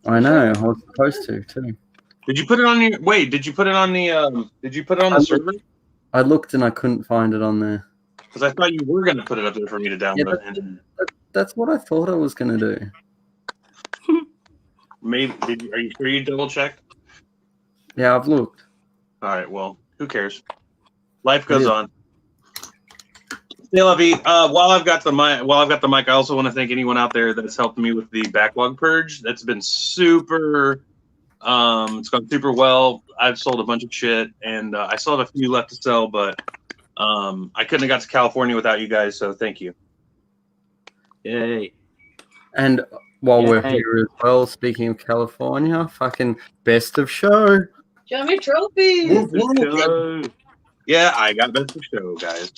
S1: I know. I was supposed to too.
S2: Did you put it on your? Wait, did you put it on the? Did you put it on the server?
S1: I looked and I couldn't find it on there.
S2: Because I thought you were going to put it up there for me to download.
S1: That's what I thought I was going to do.
S2: Maybe are you sure you double checked?
S1: Yeah, I've looked.
S2: All right. Well, who cares? Life goes on. Hey, Lovey. While I've got the mic, I also want to thank anyone out there that's helped me with the backlog purge. That's been super. It's gone super well. I've sold a bunch of shit, and I still have a few left to sell, but I couldn't have got to California without you guys. So thank you.
S3: Yay.
S1: And while we're here as well, speaking of California, fucking best of show.
S4: Show me trophies.
S2: Yeah, I got best of show, guys.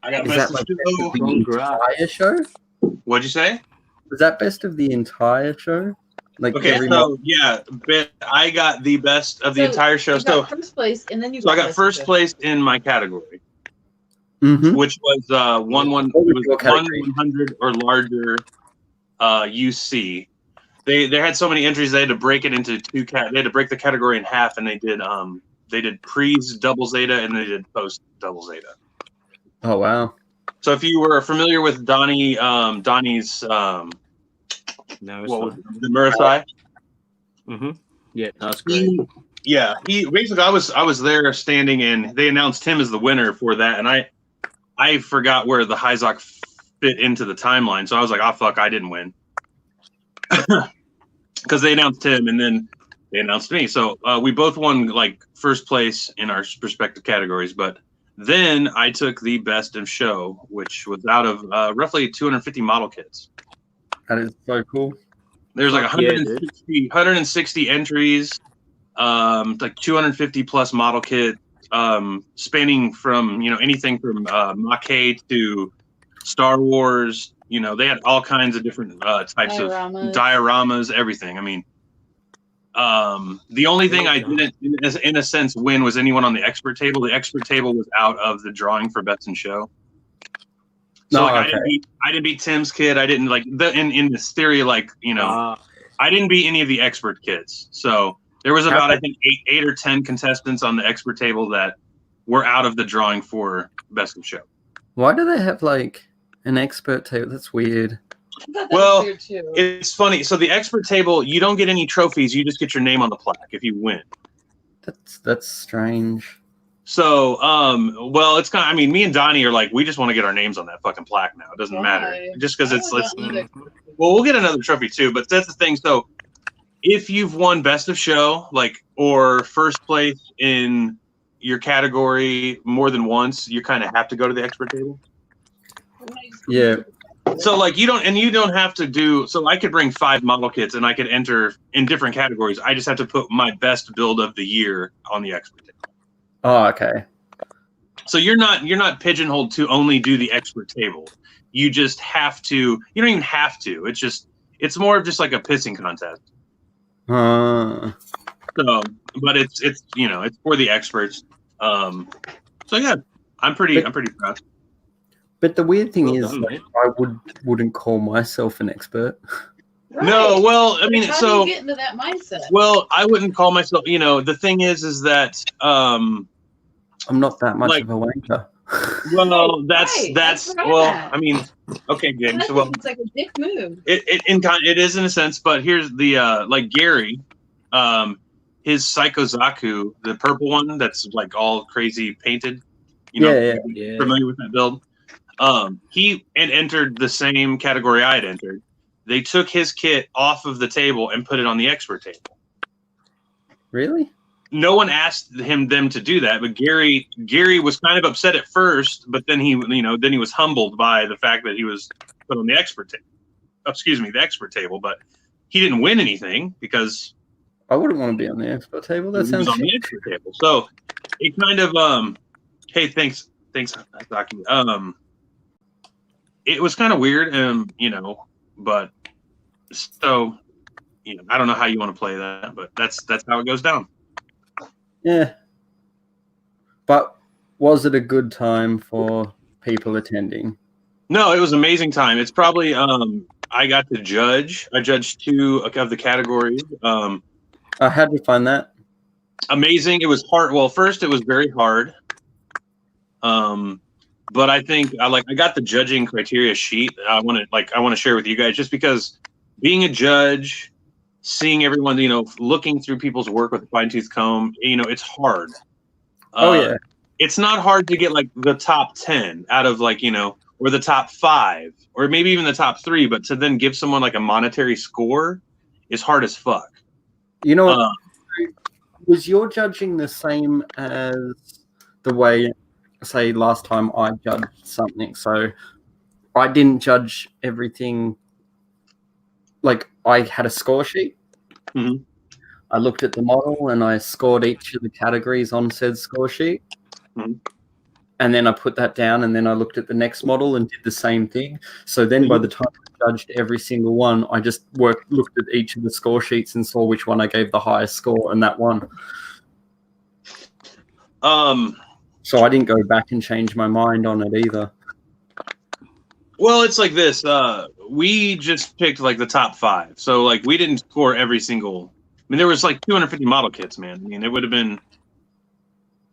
S2: I got
S1: Is
S2: best
S1: that
S2: of
S1: like
S2: show.
S1: the entire show?
S2: What'd you say?
S1: Was that best of the entire show? Like
S2: Okay,
S1: every
S2: so
S1: month?
S2: yeah, I got the best of the entire show.
S4: You got first place, and then you.
S2: So I got first place in my category,
S1: Mhm.
S2: which was
S1: What was your category?
S2: 100 or larger UC. They had so many entries they had to break it into two they had to break the category in half, and they did pre's double zeta and they did post double zeta.
S1: Oh wow.
S2: So if you were familiar with Donnie's
S3: No,
S2: the Murasai.
S3: Mm-hmm. Yeah, that's great.
S2: He basically I was there standing and they announced him as the winner for that, and I forgot where the Hyzok fit into the timeline, so I was like, oh fuck, I didn't win. Because they announced him and then they announced me. So we both won like first place in our respective categories, but then I took the best of show, which was out of roughly 250 model kits.
S1: That is so cool.
S2: There's like
S3: Yeah,
S2: 160 entries, like 250 plus model kit, spanning from anything from Maquet to Star Wars. They had all kinds of different types of dioramas, everything. I mean, The only thing I didn't, in a sense, win was anyone on the expert table. The expert table was out of the drawing for Best in Show. So I didn't beat Tim's kid. I didn't in this theory, I didn't beat any of the expert kids. So there was about, I think, eight or 10 contestants on the expert table that were out of the drawing for Best in Show.
S1: Why do they have an expert table? That's weird.
S2: Well, it's funny. So the expert table, you don't get any trophies. You just get your name on the plaque if you win.
S1: That's strange.
S2: So, well, it's kind of, I mean, me and Donnie are we just want to get our names on that fucking plaque now. It doesn't matter. Just because well, we'll get another trophy too, but that's the thing. So if you've won Best of Show, or first place in your category more than once, you kind of have to go to the expert table.
S1: Yeah.
S2: So you don't have to do, so I could bring 5 model kits and I could enter in different categories. I just have to put my best build of the year on the expert table.
S1: Oh, okay.
S2: So you're not pigeonholed to only do the expert table. You just have to. You don't even have to. It's more of just like a pissing contest. So, but it's it's for the experts. So yeah, I'm pretty proud.
S1: But the weird thing is, I wouldn't call myself an expert.
S4: Right.
S2: No, well, I mean,
S4: how
S2: so
S4: do you get into that mindset?
S2: Well, I wouldn't call myself. The thing is that
S1: I'm not that much of a wanker.
S2: Well, that's well. I mean, okay, James. Well,
S4: it's like a dick move.
S2: It is in a sense, but here's the Gary, his Psycho Zaku, the purple one that's all crazy painted.
S1: Yeah.
S2: Familiar with that build? He entered the same category I had entered. They took his kit off of the table and put it on the expert table.
S1: Really?
S2: No one asked them to do that, but Gary was kind of upset at first, but then he was humbled by the fact that he was put on the expert table. Excuse me, the expert table, but he didn't win anything because
S1: I wouldn't want to be on the expert table. That sounds
S2: on the expert table. So it kind of hey, thanks, Zaki. It was kind of weird, but so I don't know how you want to play that, but that's how it goes down.
S1: Yeah. But was it a good time for people attending?
S2: No, it was an amazing time. It's probably I got to judge. I judged 2 of the categories.
S1: How'd you find that?
S2: Amazing. It was hard. Well, first it was very hard. But I think I got the judging criteria sheet. I want to share with you guys just because being a judge, seeing everyone, looking through people's work with a fine-tooth comb, it's hard.
S1: Yeah.
S2: It's not hard to get the top 10 out of or the top 5 or maybe even the top 3, but to then give someone a monetary score is hard as fuck.
S1: Was your judging the same as the way, say, last time I judged something? So I didn't judge everything. I had a score sheet.
S2: Mm-hmm.
S1: I looked at the model and I scored each of the categories on said score sheet.
S2: Mm-hmm.
S1: And then I put that down and then I looked at the next model and did the same thing. So then by the time I judged every single one, I just looked at each of the score sheets and saw which one I gave the highest score and that one. So I didn't go back and change my mind on it either.
S2: Well, it's like this. We just picked the top 5. So we didn't score every single. I mean, there was 250 model kits, man. I mean, it would have been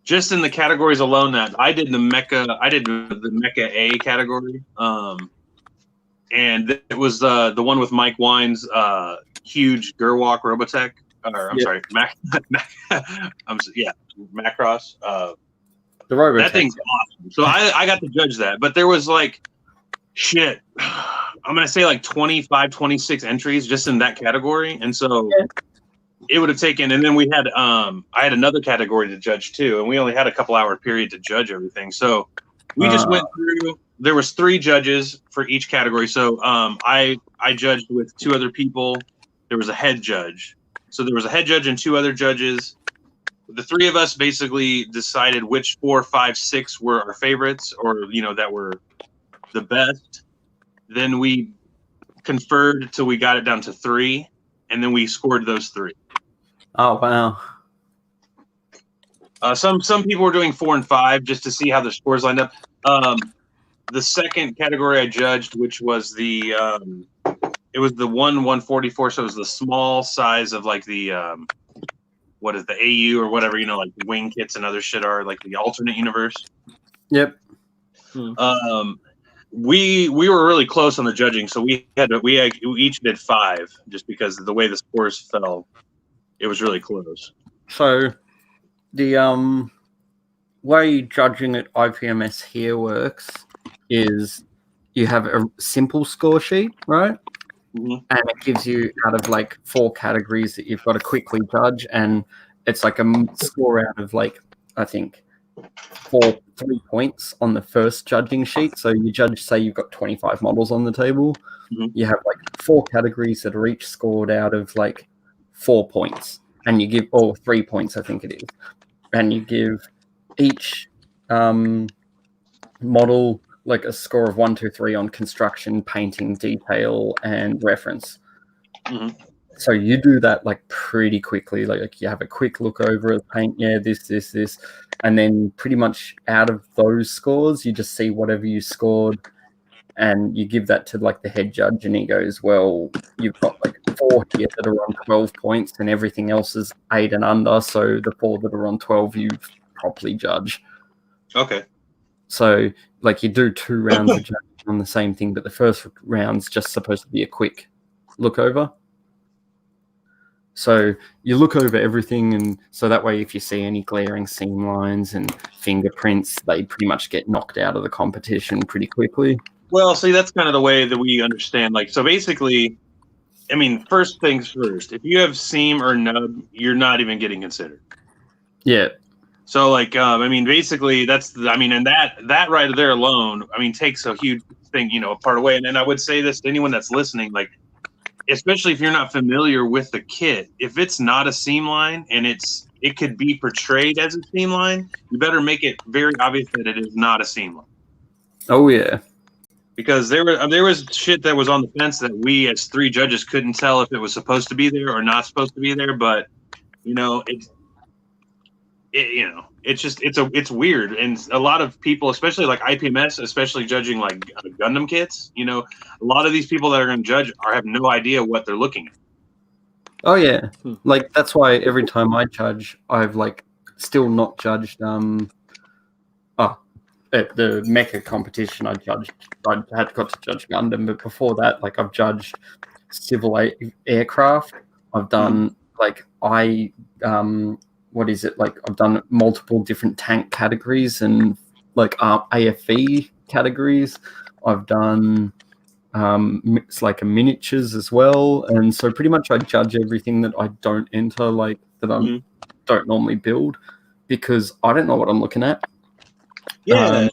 S2: just in the categories alone that I did the Mecha A category. And it was the one with Mike Wine's huge Gerwalk Robotech. Sorry, Macross.
S1: The Robotech.
S2: That thing's awesome. So I got to judge that, but there was shit. I'm gonna say 25, 26 entries just in that category, and so it would have taken. And then we had I had another category to judge too, and we only had a couple hour period to judge everything. So we just went through. There was 3 judges for each category. So I judged with 2 other people. There was a head judge. So there was a head judge and 2 other judges. The 3 of us basically decided which 4, 5, 6 were our favorites, or that were the best. Then we conferred till we got it down to 3, and then we scored those 3.
S1: Oh wow.
S2: Some people were doing 4 and 5 just to see how their scores lined up. The second category I judged, which was the it was the 1/144, so it was the small size of like the what is the AU or whatever, like the wing kits and other shit are, like the alternate universe.
S1: Yep.
S2: We were really close on the judging, so we each did 5 just because of the way the scores fell. It was really close.
S1: So the way judging at IPMS here works is you have a simple score sheet, right?
S2: Mm-hmm.
S1: And it gives you out of like 4 categories that you've got to quickly judge, and it's like a score out of like, I think 3 points on the first judging sheet. So you judge, say you've got 25 models on the table.
S2: Mm-hmm.
S1: You have like 4 categories that are each scored out of like 4 points, and you give 3 points, I think it is, and you give each model like a score of 1, 2, 3 on construction, painting, detail, and reference.
S2: Mm-hmm.
S1: So you do that like pretty quickly. Like you have a quick look over the paint, this, and then pretty much out of those scores, you just see whatever you scored, and you give that to like the head judge, and he goes, "Well, you've got like 4 here that are on 12 points, and everything else is 8 and under. So the 4 that are on 12, you properly judge."
S2: Okay.
S1: So, like, you do 2 rounds of judging on the same thing, but the first round's just supposed to be a quick look over. So you look over everything, and so that way if you see any glaring seam lines and fingerprints, they pretty much get knocked out of the competition pretty quickly.
S2: Well, see, that's kind of the way that we understand. Like, so basically, I mean, first things first, if you have seam or nub, you're not even getting considered.
S1: Yeah.
S2: So, like, I mean, basically, and that right there alone, I mean, takes a huge thing, apart away. And then I would say this to anyone that's listening, like, especially if you're not familiar with the kit, if it's not a seam line and it could be portrayed as a seam line, you better make it very obvious that it is not a seam line.
S1: Oh yeah.
S2: Because there was shit that was on the fence that we as 3 judges couldn't tell if it was supposed to be there or not supposed to be there. But it's weird, and a lot of people, especially like IPMS, especially judging like Gundam kits, a lot of these people that are going to judge have no idea what they're looking at.
S1: Oh yeah, like that's why every time I judge, I've like still not judged. At the mecha competition, I had got to judge Gundam, but before that, like I've judged civil aircraft. I've done I've done multiple different tank categories and like AFE categories. I've done it's like a miniatures as well, and so pretty much I judge everything that I don't enter, like that I don't normally build, because I don't know what I'm looking at.
S2: Yeah,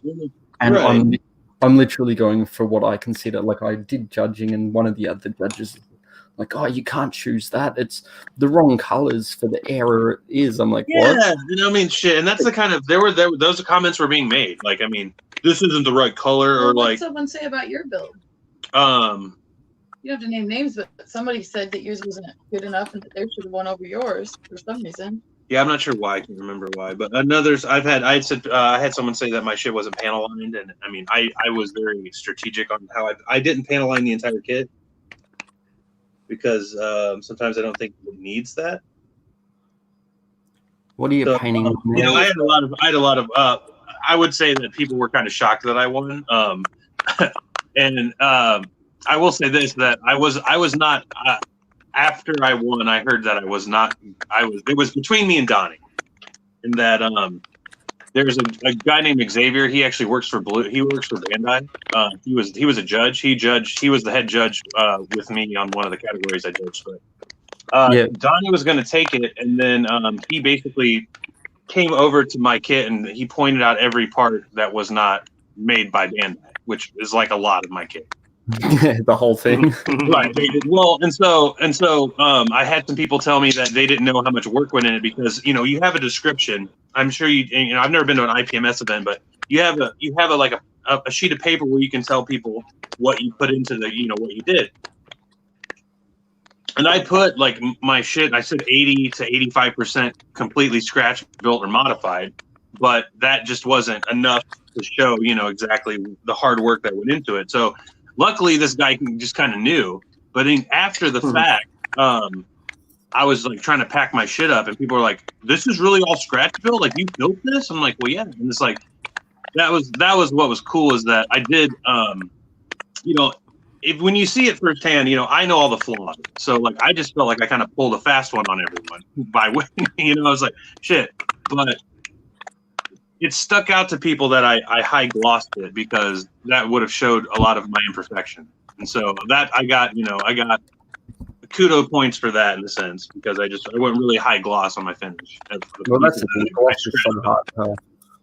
S1: and
S2: right.
S1: I'm literally going for what I consider. Like I did judging, and one of the other judges like, "Oh, you can't choose that. It's the wrong colors for the error it is." I'm like, "What?"
S2: Yeah, I mean, shit, and that's the kind of those comments were being made. Like, I mean, this isn't the right color, or
S4: What
S2: like
S4: did someone say about your build? You don't have to name names, but somebody said that yours wasn't good enough and that they should have won over yours for some reason.
S2: Yeah, I'm not sure why. I can't remember why, but I had someone say that my shit wasn't panel lined, and I mean, I was very strategic on how I didn't panel line the entire kit because sometimes I don't think it needs that.
S1: What are you painting?
S2: I had a lot of. I would say that people were kind of shocked that I won. And I will say this: that I was not. After I won, I heard that I was not. It was between me and Donnie, and that there's a guy named Xavier. He actually works for Blue. He works for Bandai. He was a judge. He was the head judge with me on one of the categories I judged. But Donnie was going to take it, and then he basically came over to my kit and he pointed out every part that was not made by Bandai, which is like a lot of my kit.
S1: The whole thing.
S2: Right. Well, and so I had some people tell me that they didn't know how much work went in it because you have a description. I'm sure I've never been to an IPMS event, but you have a sheet of paper where you can tell people what you put into the what you did. And I put like my shit. I said 80 to 85% completely scratch built or modified, but that just wasn't enough to show, exactly the hard work that went into it. So luckily, this guy just kind of knew. But then after the fact, I was like trying to pack my shit up, and people were like, "This is really all scratch built? Like you built this?" I'm like, "Well, yeah." And it's like that was what was cool is that I did, if when you see it firsthand, I know all the flaws. So like I just felt like I kind of pulled a fast one on everyone by winning. I was like, shit, but it stuck out to people that I high glossed it because that would have showed a lot of my imperfection. And so that I got kudo points for that in a sense because I went really high gloss on my finish.
S1: Well, that's the thing. Gloss is so hard to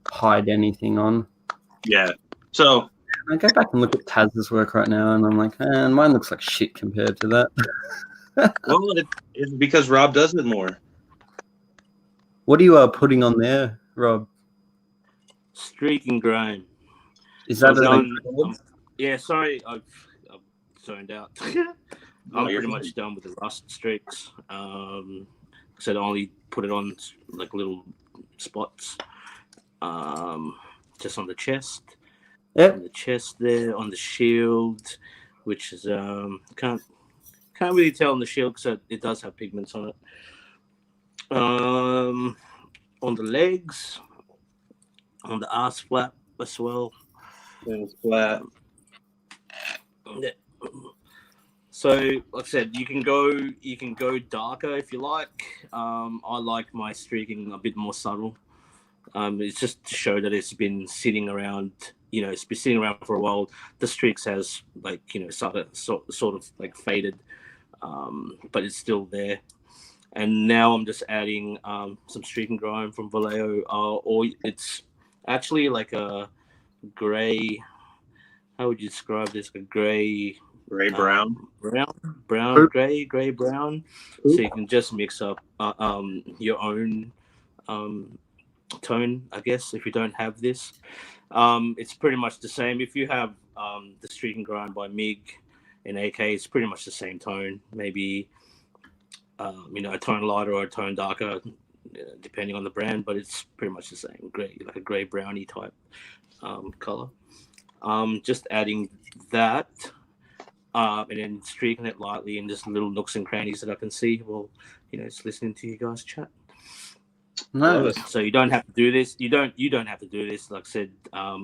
S1: hide anything on.
S2: Yeah. So
S1: I go back and look at Taz's work right now, and I'm like, man, mine looks like shit compared to that.
S2: Well, it's because Rob does it more.
S1: What are you putting on there, Rob?
S3: Streaking Grime.
S1: Is that
S3: yeah, sorry, I've zoned out. I'm pretty much done with the rust streaks. So I only put it on like little spots, just on the chest.
S1: Yep.
S3: On the chest there, on the shield, which is can't really tell on the shield because it does have pigments on it. On the legs, on the ass flap as well.
S2: It's flat.
S3: Yeah. So, like I said, you can go darker if you like. I like my streaking a bit more subtle. It's just to show that it's been sitting around. It's been sitting around for a while. The streaks has sort of like faded, but it's still there. And now I'm just adding some streaking grime from Vallejo, or it's actually like a gray. How would you describe this? A gray
S2: brown,
S3: gray brown. So you can just mix up your own tone, I guess. If you don't have this, it's pretty much the same. If you have the Streaking Grime by MiG and AK, it's pretty much the same tone. Maybe a tone lighter or a tone darker, depending on the brand, but it's pretty much the same. Gray, like a gray brownie type color. Just adding that. And then streaking it lightly in just little nooks and crannies that I can see while just listening to you guys chat.
S1: No,
S3: so you don't have to do this. You don't have to do this. Like I said,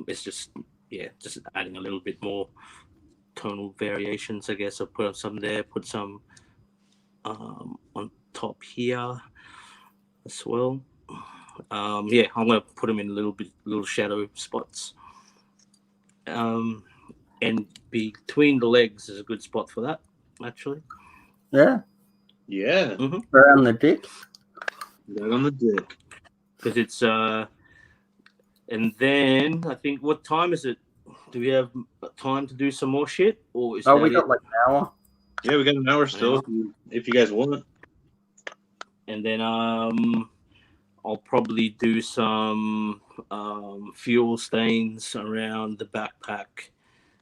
S3: it's just adding a little bit more tonal variations, I guess. I'll put some there, put some on top here as well. I'm gonna put them in little shadow spots. And between the legs is a good spot for that, actually.
S1: Yeah.
S2: Yeah.
S3: Mm-hmm.
S1: Right on the dick.
S2: Right on the dick.
S3: Because it's and then I think, what time is it? Do we have time to do some more shit, or is
S1: we got like an hour.
S2: Yeah, we got an hour still. If you guys want.
S3: And then I'll probably do some fuel stains around the backpack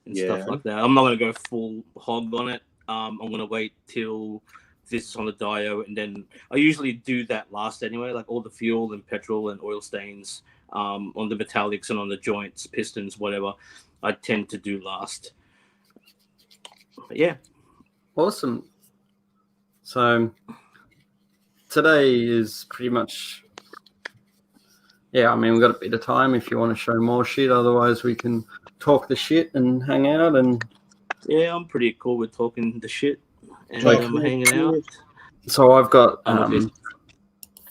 S3: and stuff like that. I'm not going to go full hog on it. I'm going to wait till this is on the dio, and then I usually do that last anyway, like all the fuel and petrol and oil stains on the metallics and on the joints, pistons, whatever, I tend to do last. But yeah.
S1: Awesome. So today is pretty much... Yeah, I mean, we've got a bit of time if you want to show more shit. Otherwise, we can talk the shit and hang out. And
S3: yeah, I'm pretty cool with talking the shit and hanging out.
S1: So I've got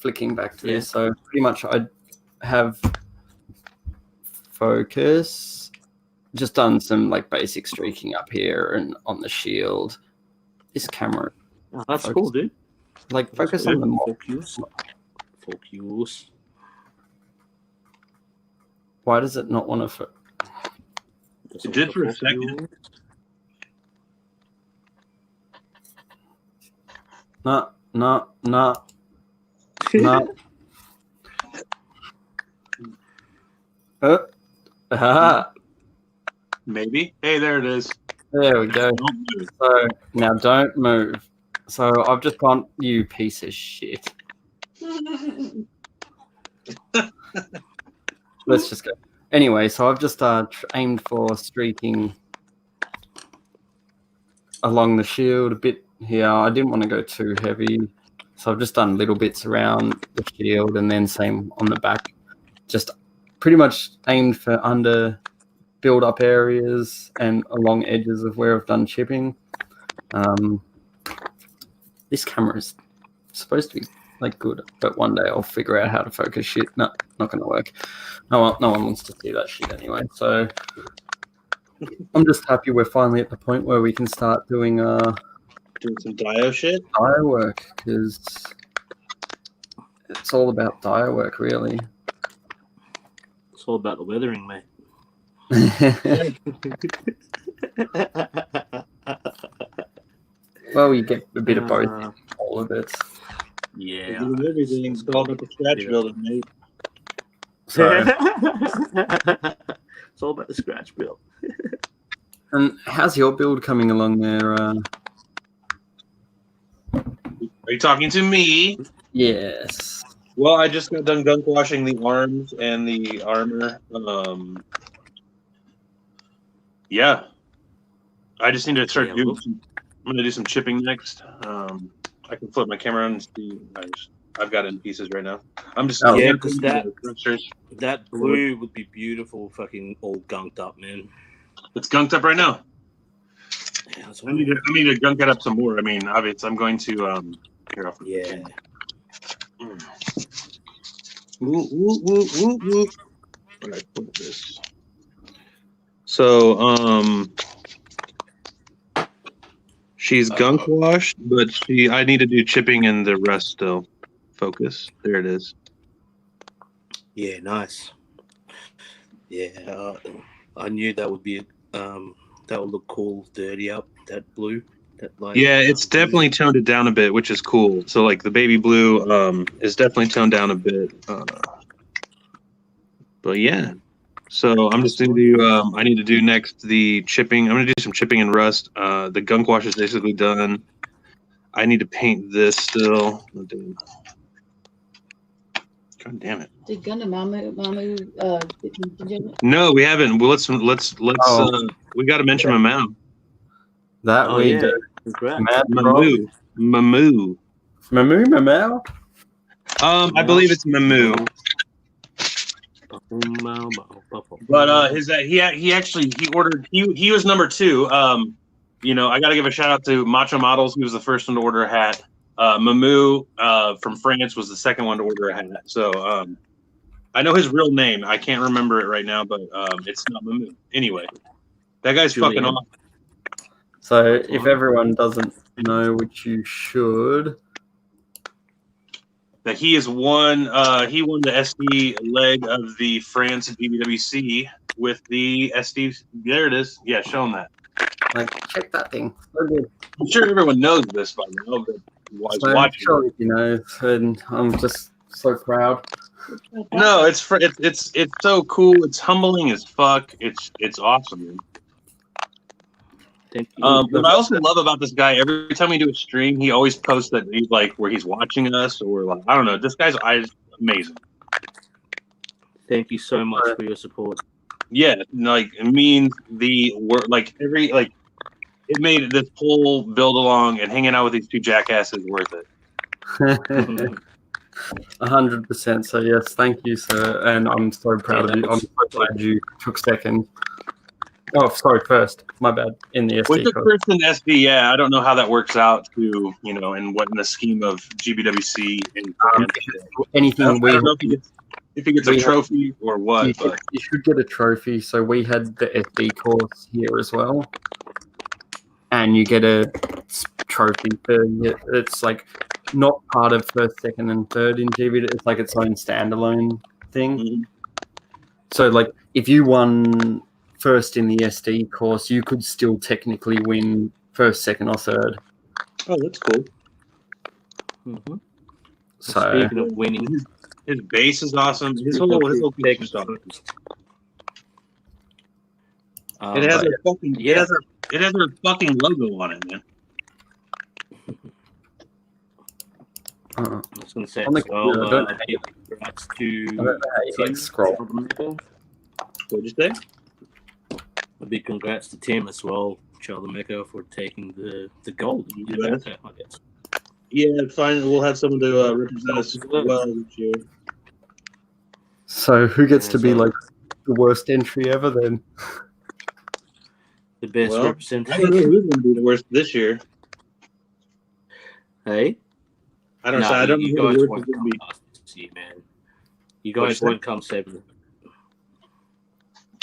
S1: flicking back to this. So pretty much I have focus, just done some like basic streaking up here and on the shield. This camera.
S3: Oh, that's cool, dude.
S1: Like focus on the mob.
S3: Focus.
S1: Why does it not want to?
S2: It did for a second.
S1: No.
S2: Maybe. Hey, there it is.
S1: There we go. So now don't move. So I've just gone, you piece of shit. Let's just go. Anyway, so I've just aimed for streaking along the shield a bit here. I didn't want to go too heavy, so I've just done little bits around the shield and then same on the back. Just pretty much aimed for under build-up areas and along edges of where I've done chipping. This camera is supposed to be like good, but one day I'll figure out how to focus shit. No, not going to work. No one wants to see that shit anyway. So I'm just happy we're finally at the point where we can start doing
S2: some dio shit.
S1: Dio work, because it's all about dio work, really.
S3: It's all about the weathering, mate.
S1: Well, you get a bit of both, all of it.
S3: Yeah.
S2: Everything. It's all about the scratch building, mate.
S1: So,
S3: it's all about the scratch build.
S1: and how's your build coming along there?
S2: Are you talking to me?
S1: Yes.
S2: Well, I just got done gunk washing the arms and the armor. Yeah. I just need to start doing some, I'm going to do some chipping next. I can flip my camera on and see. I've got it in pieces right now. I'm just
S3: because that blue would be beautiful, fucking all gunked up, man.
S2: It's gunked up right now.
S3: Yeah,
S2: I need to gunk it up some more. I mean, obviously, I'm going to here off.
S3: Yeah.
S2: Woo. All right, put this. So, she's gunk washed, but I need to do chipping and the rest still. Focus. There it is.
S3: Yeah, nice. Yeah, I knew that would be that would look cool, dirty up that blue. That light.
S2: Yeah, it's definitely toned it down a bit, which is cool. So like the baby blue is definitely toned down a bit. But yeah. So I'm just gonna do I need to do next the chipping. I'm gonna do some chipping and rust. The gunk wash is basically done. I need to paint this still. God damn it!
S4: Did Gundam Mamu
S2: No, we haven't. Well, let's we got to mention Mamu.
S1: That we do.
S2: Mamu. I believe it's Mamu. But he was number 2. You know, I got to give a shout out to Macho Models. He was the first one to order a hat. Mamu from France was the second one to order a hat. So I know his real name. I can't remember it right now, but it's not Mamu. Anyway, that guy's fucking awesome.
S1: So if everyone doesn't know, which you should,
S2: that he has won. He won the SD leg of the France BBWC with the SD. There it is. Yeah, show him that.
S1: Like, check that thing. So good.
S2: I'm sure everyone knows this by now, but watching.
S1: Sure, you know, and I'm just so proud.
S2: No, it's so cool. It's humbling as fuck. It's awesome, man.
S3: Thank you.
S2: What I also love about this guy, every time we do a stream, he always posts that he's like where he's watching us, or like I don't know. This guy's eyes amazing.
S3: Thank you so much for your support.
S2: Yeah, like it means the work. Like it made this whole build along and hanging out with these two jackasses worth it.
S1: 100%. So yes, thank you, sir, and I'm so proud of you. I'm so glad you took second. Oh, sorry, first. My bad. In the SD.
S2: We took first in SD. Yeah, I don't know how that works out to in the scheme of GBWC and
S1: anything.
S2: I don't know if he gets a trophy or what.
S1: You should get a trophy. So we had the SD course here as well, and you get a trophy for it. It's like not part of first, second, and third in GBW. It's like its own standalone thing.
S2: Mm-hmm.
S1: So like if you won first in the SD course, you could still technically win first, second, or third.
S2: Oh, that's cool.
S3: Mm-hmm.
S1: So
S3: speaking of winning,
S2: his base is awesome. His whole pick is awesome. It has a fucking logo on it, man.
S3: I was going to say
S1: On the
S3: as well,
S1: computer,
S3: congrats
S1: I don't
S3: to
S1: know how you
S3: Tim.
S1: like scroll.
S2: What'd you say?
S3: A big congrats to Tim as well, Child of Mecha, for taking the gold in
S2: Yes.
S3: America, I guess.
S2: Yeah, fine. We'll have someone to represent us well this year.
S1: So who gets
S3: Yeah,
S1: to be
S3: so-
S1: like the worst entry ever then?
S3: The best
S2: Well, I don't know
S3: representation.
S2: who's going to be the worst this year.
S3: Hey?
S2: I don't
S3: No,
S2: know. I don't know
S3: you
S2: who
S3: guys
S2: the worst
S3: won't
S2: is going
S3: come
S2: to be.
S3: last this year, man. You
S2: What'd
S3: guys
S2: you say?
S3: won't come 7th.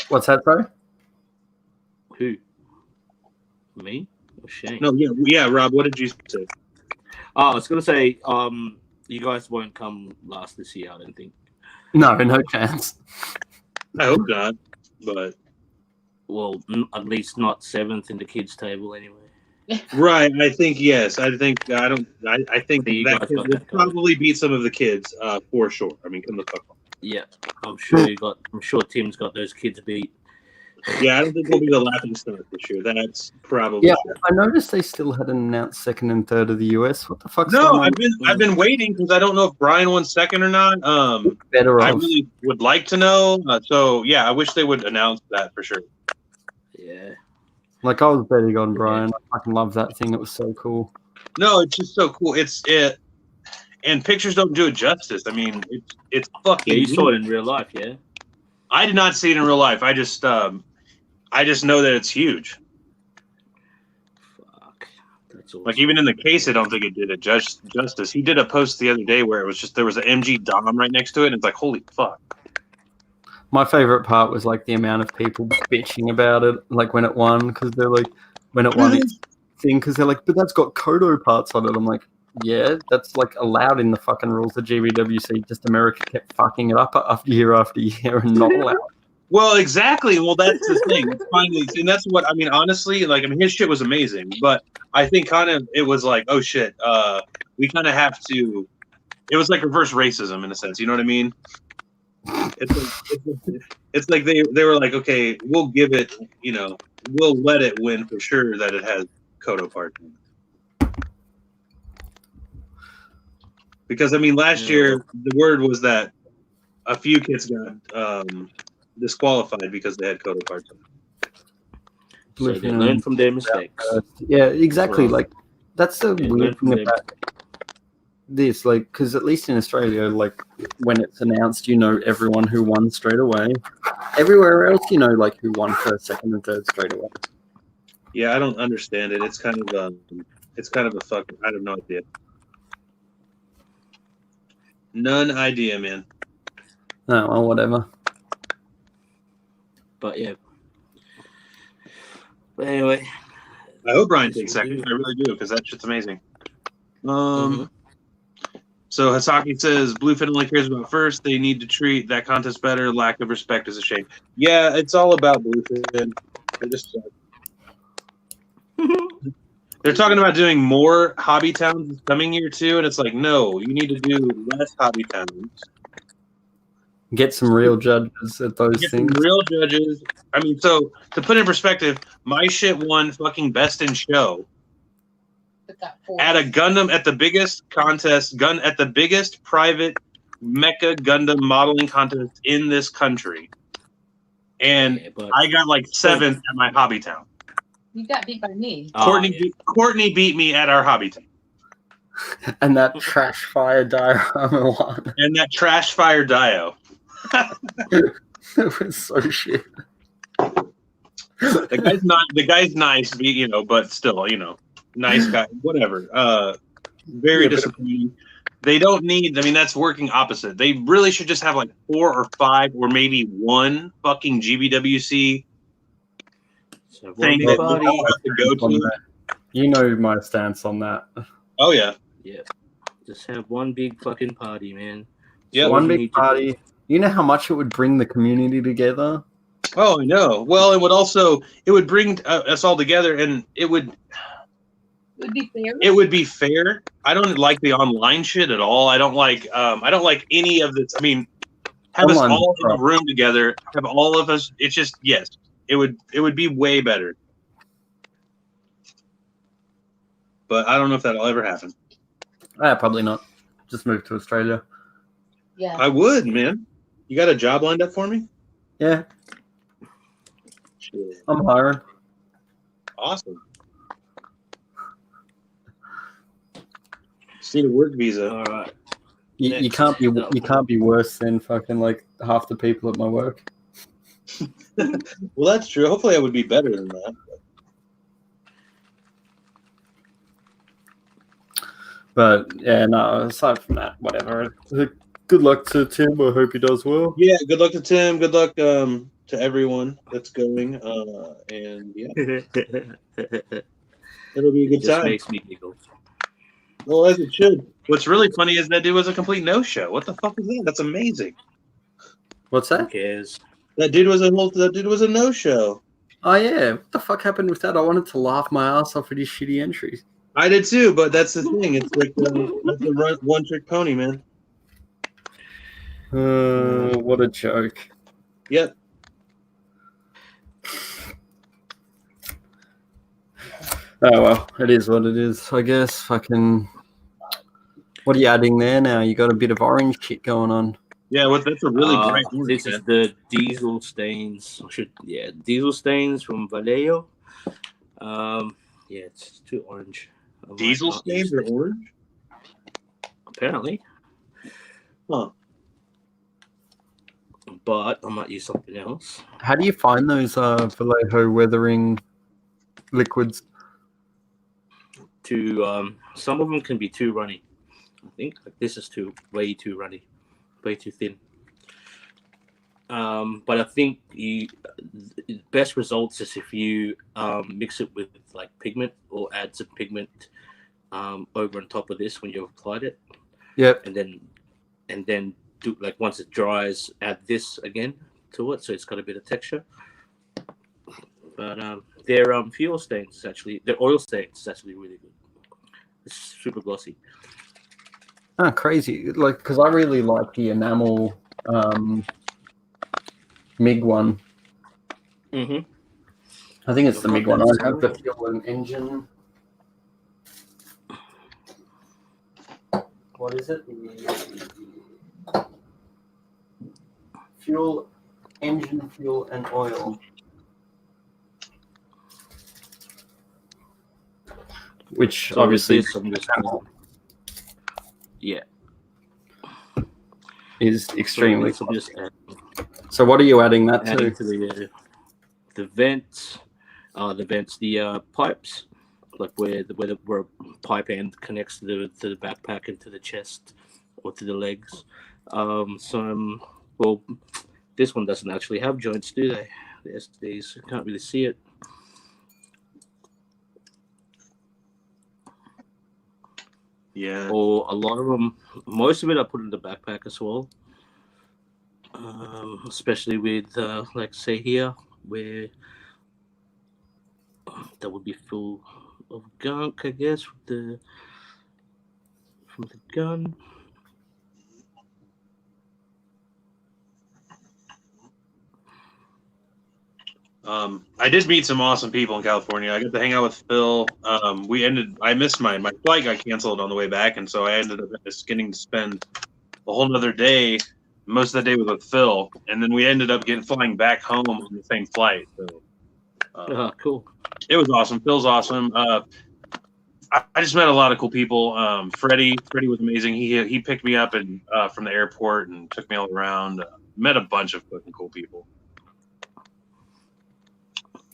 S1: What's that, sorry?
S3: Who? Me or Shane?
S2: No, yeah, Rob. What did you say?
S3: Oh, I was gonna say, you guys won't come last this year, I don't think.
S1: No chance.
S2: I hope not, but
S3: Well, at least not 7th in the kids' table anyway.
S2: right. I think yes. I think I don't. I think
S3: So you
S2: that
S3: guys
S2: kid
S3: got
S2: will
S3: that going.
S2: probably beat some of the kids for sure. I mean, come the fuck on.
S3: Yeah, I'm sure Tim's got those kids beat.
S2: Yeah, I don't think we'll be the laughing stock this year. That's probably
S1: Yeah,
S2: true.
S1: I noticed they still hadn't announced 2nd and 3rd of the US. What the fuck's
S2: No,
S1: going on?
S2: I've been waiting because I don't know if Brian won second or not.
S1: Better
S2: I
S1: off.
S2: really would like to know. So yeah, I wish they would announce that for sure.
S3: Yeah.
S1: Like I was betting on Brian. I fucking love that thing. It was so cool.
S2: No, it's just so cool. And pictures don't do it justice. I mean, it's fucking.
S3: Yeah, you saw it in real life, yeah?
S2: I did not see it in real life. I just know that it's huge.
S3: Fuck. That's awesome.
S2: Like even in the case, I don't think it did it justice. He did a post the other day where it was just there was an MG Dom right next to it, and it's like holy fuck.
S1: My favorite part was like the amount of people bitching about it, like when it won, because they're like, when it won its thing, because they're like, but that's got Kodo parts on it. I'm like, yeah, that's like allowed in the fucking rules of GBWC. Just America kept fucking it up after year and not allowed.
S2: Well, exactly. Well, that's the thing. It's finally, and that's what I mean. Honestly, like I mean, his shit was amazing, but I think kind of it was like, oh shit, we kind of have to. It was like reverse racism in a sense. You know what I mean? It's like they were like, okay, we'll give it, you know, we'll let it win for sure that it has Kodo parts. Because I mean, last year the word was that a few kids got disqualified because they had Kodo parts.
S3: So they learn from their mistakes.
S1: Yeah, exactly.
S3: Well,
S1: like that's the
S3: they
S1: weird
S3: learn from
S1: thing
S3: their
S1: about this. Like, because at least in Australia, like when it's announced, you know everyone who won straight away. Everywhere else, you know, like who won first, second, and third straight away.
S2: Yeah, I don't understand it. It's kind of a fucking. I have no idea. None idea, man.
S1: No, well, whatever.
S3: But yeah. But anyway.
S2: I hope Brian takes second. I really do, because that shit's amazing. So Hasaki says Bluefin only cares about first. They need to treat that contest better. Lack of respect is a shame. Yeah, it's all about Bluefin. They just they're talking about doing more hobby towns this coming year too, and it's like, no, you need to do less hobby towns.
S1: Get some real judges at those
S2: Get
S1: things.
S2: some real judges. I mean, so to put in perspective, my shit won fucking best in show at a Gundam at the biggest contest, at the biggest private mecha Gundam modeling contest in this country, and I got like 7th at my hobby town.
S4: You got beat by me.
S2: Courtney beat me at our hobby town.
S1: And that trash fire diorama one.
S2: And that trash fire dio.
S1: It was so shit.
S2: The guy's nice, you know, but still, you know, nice guy, whatever. Very disappointing. They don't need. I mean, that's working opposite. They really should just have like 4 or 5 or maybe 1 fucking GBWC thing that to go to.
S1: You know my stance on that.
S2: Oh yeah.
S3: Yeah. Just have one big fucking party, man.
S2: Yeah,
S1: one big party. You know how much it would bring the community together?
S2: Oh, I know. Well, it would bring us all together, and it would be fair. It would be fair. I don't like the online shit at all. I don't like any of this. I mean, have us all in a room together. Have all of us. It's just yes. It would be way better. But I don't know if that'll ever happen.
S1: Probably not. just moved to Australia.
S4: Yeah.
S2: I would, man. You got a job lined up for me?
S1: Yeah,
S2: Shit.
S1: I'm hiring.
S2: Awesome. Just need a work visa.
S3: All right.
S1: You
S3: Next.
S1: can't be worse than fucking like half the people at my work.
S2: Well, that's true. Hopefully, I would be better than that.
S1: But yeah, no. Aside from that, whatever. Good luck to Tim. I hope he does well.
S2: Yeah. Good luck to Tim. Good luck to everyone that's going. And yeah, it'll be a good
S3: Just
S2: time.
S3: makes me giggle.
S2: Well, as it should. What's really funny is that dude was a complete no-show. What the fuck is that? That's amazing.
S1: What's
S3: Who
S1: that?
S3: cares?
S2: That dude was a no-show.
S1: Oh yeah, what the fuck happened with that? I wanted to laugh my ass off at his shitty entries.
S2: I did too, but that's the thing. It's like the one-trick pony, man.
S1: What a joke.
S2: Yep.
S1: Oh well, it is what it is. I guess. Fucking. What are you adding there now? You got a bit of orange shit going on.
S2: Yeah, that's a really bright orange,
S3: This is the diesel stains. Diesel stains from Vallejo. Yeah, it's too orange.
S2: Diesel stains are orange?
S3: Apparently.
S2: Huh.
S3: But I might use something else.
S1: How do you find those Vallejo weathering liquids?
S3: Some of them can be too runny. I think like this is way too runny, way too thin. But I think the best results is if you mix it with like pigment or add some pigment over on top of this when you've applied it.
S1: Yep.
S3: And then do like once it dries, add this again to it so it's got a bit of texture. But their fuel stains is actually their oil stains is actually really good. It's super glossy.
S1: Oh, crazy! Like because I really like the enamel MIG one.
S3: Mm-hmm.
S1: I think it's the MIG one. I have the fuel and engine. What is it? Fuel, engine, fuel, and oil. Which
S3: So
S1: obviously is extremely. So what are you adding that to?
S3: The vents, the pipes, like where a pipe end connects to the backpack and to the chest or to the legs. Well, this one doesn't actually have joints, do they? These you can't really see it.
S2: Yeah.
S3: Or a lot of them, most of it I put in the backpack as well. Especially with, like, say here, where that would be full of gunk, I guess, from the gun.
S2: I did meet some awesome people in California. I got to hang out with Phil. I missed my flight got canceled on the way back, and so I ended up just getting to spend a whole nother day. Most of the day was with Phil, and then we ended up flying back home on the same flight. So,
S3: cool.
S2: It was awesome. Phil's awesome. I just met a lot of cool people. Freddie was amazing. He picked me up from the airport and took me all around. Met a bunch of fucking cool people.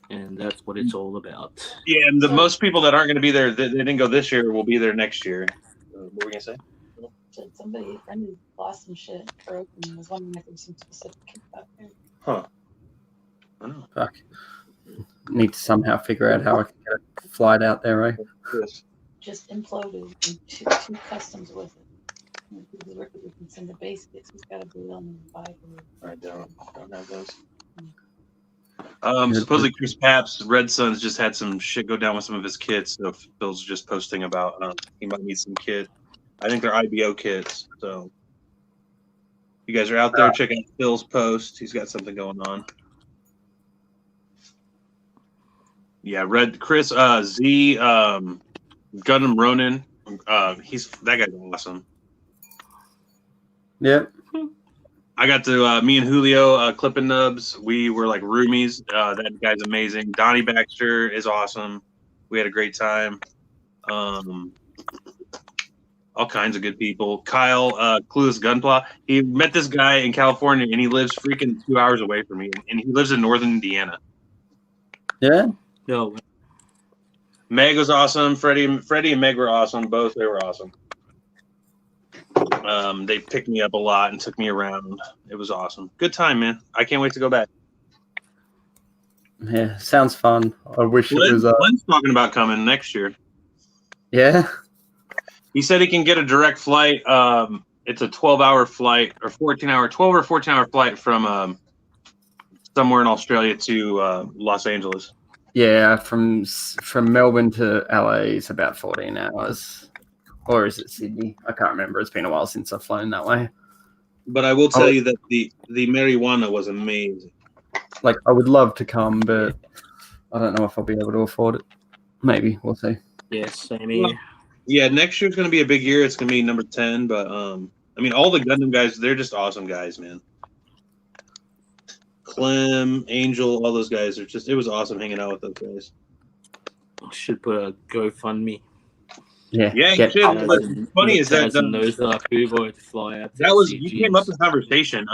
S3: And that's what it's all about.
S2: Yeah, and the most people that aren't going to be there, they didn't go this year, will be there next year. What were we going to say?
S4: Somebody, friend who lost some shit, broke, and was wondering if there's some specific about there.
S2: Huh. I don't know.
S1: Fuck. Need to somehow figure out how I can get a flight out there, right?
S2: Yes.
S4: Just imploded and two customs with it. The record we can send the basics. He's got to be on the bike.
S2: I don't have those. Supposedly Chris Papp's Red Sun's just had some shit go down with some of his kits. So Phil's just posting about he might need some kit. I think they're IBO kits. So if you guys are out there, check out Phil's post. He's got something going on. Yeah, Chris Z Gundam Ronin. That guy's awesome.
S1: Yep.
S2: I got to me and Julio clipping nubs. We were like roomies. That guy's amazing. Donnie Baxter is awesome. We had a great time. All kinds of good people. Kyle, Clueless Gunpla. He met this guy in California, and he lives freaking 2 hours away from me, and he lives in northern Indiana.
S1: Yeah.
S3: No.
S2: Meg was awesome. Freddie and Meg were awesome. Both they were awesome. They picked me up a lot and took me around. It was awesome. Good time, man. I can't wait to go back.
S1: Yeah, sounds fun. I wish it was.
S2: Glenn's talking about coming next year.
S1: Yeah.
S2: He said he can get a direct flight. It's a 12-hour flight or 12 or 14-hour flight from somewhere in Australia to Los Angeles.
S1: Yeah, from Melbourne to LA is about 14 hours. Or is it Sydney? I can't remember. It's been a while since I've flown that way.
S2: But I will tell you that the marijuana was amazing.
S1: Like, I would love to come, but I don't know if I'll be able to afford it. Maybe. We'll see.
S3: Yeah, same here.
S2: Yeah, next year's going to be a big year. It's going to be number 10. But, I mean, all the Gundam guys, they're just awesome guys, man. Clem, Angel, all those guys are just, it was awesome hanging out with those guys.
S3: I should put a GoFundMe.
S1: Yeah.
S2: Yeah, you should. What's funny is that
S3: those Zaku Boy to fly out.
S2: That was, you came up with a conversation.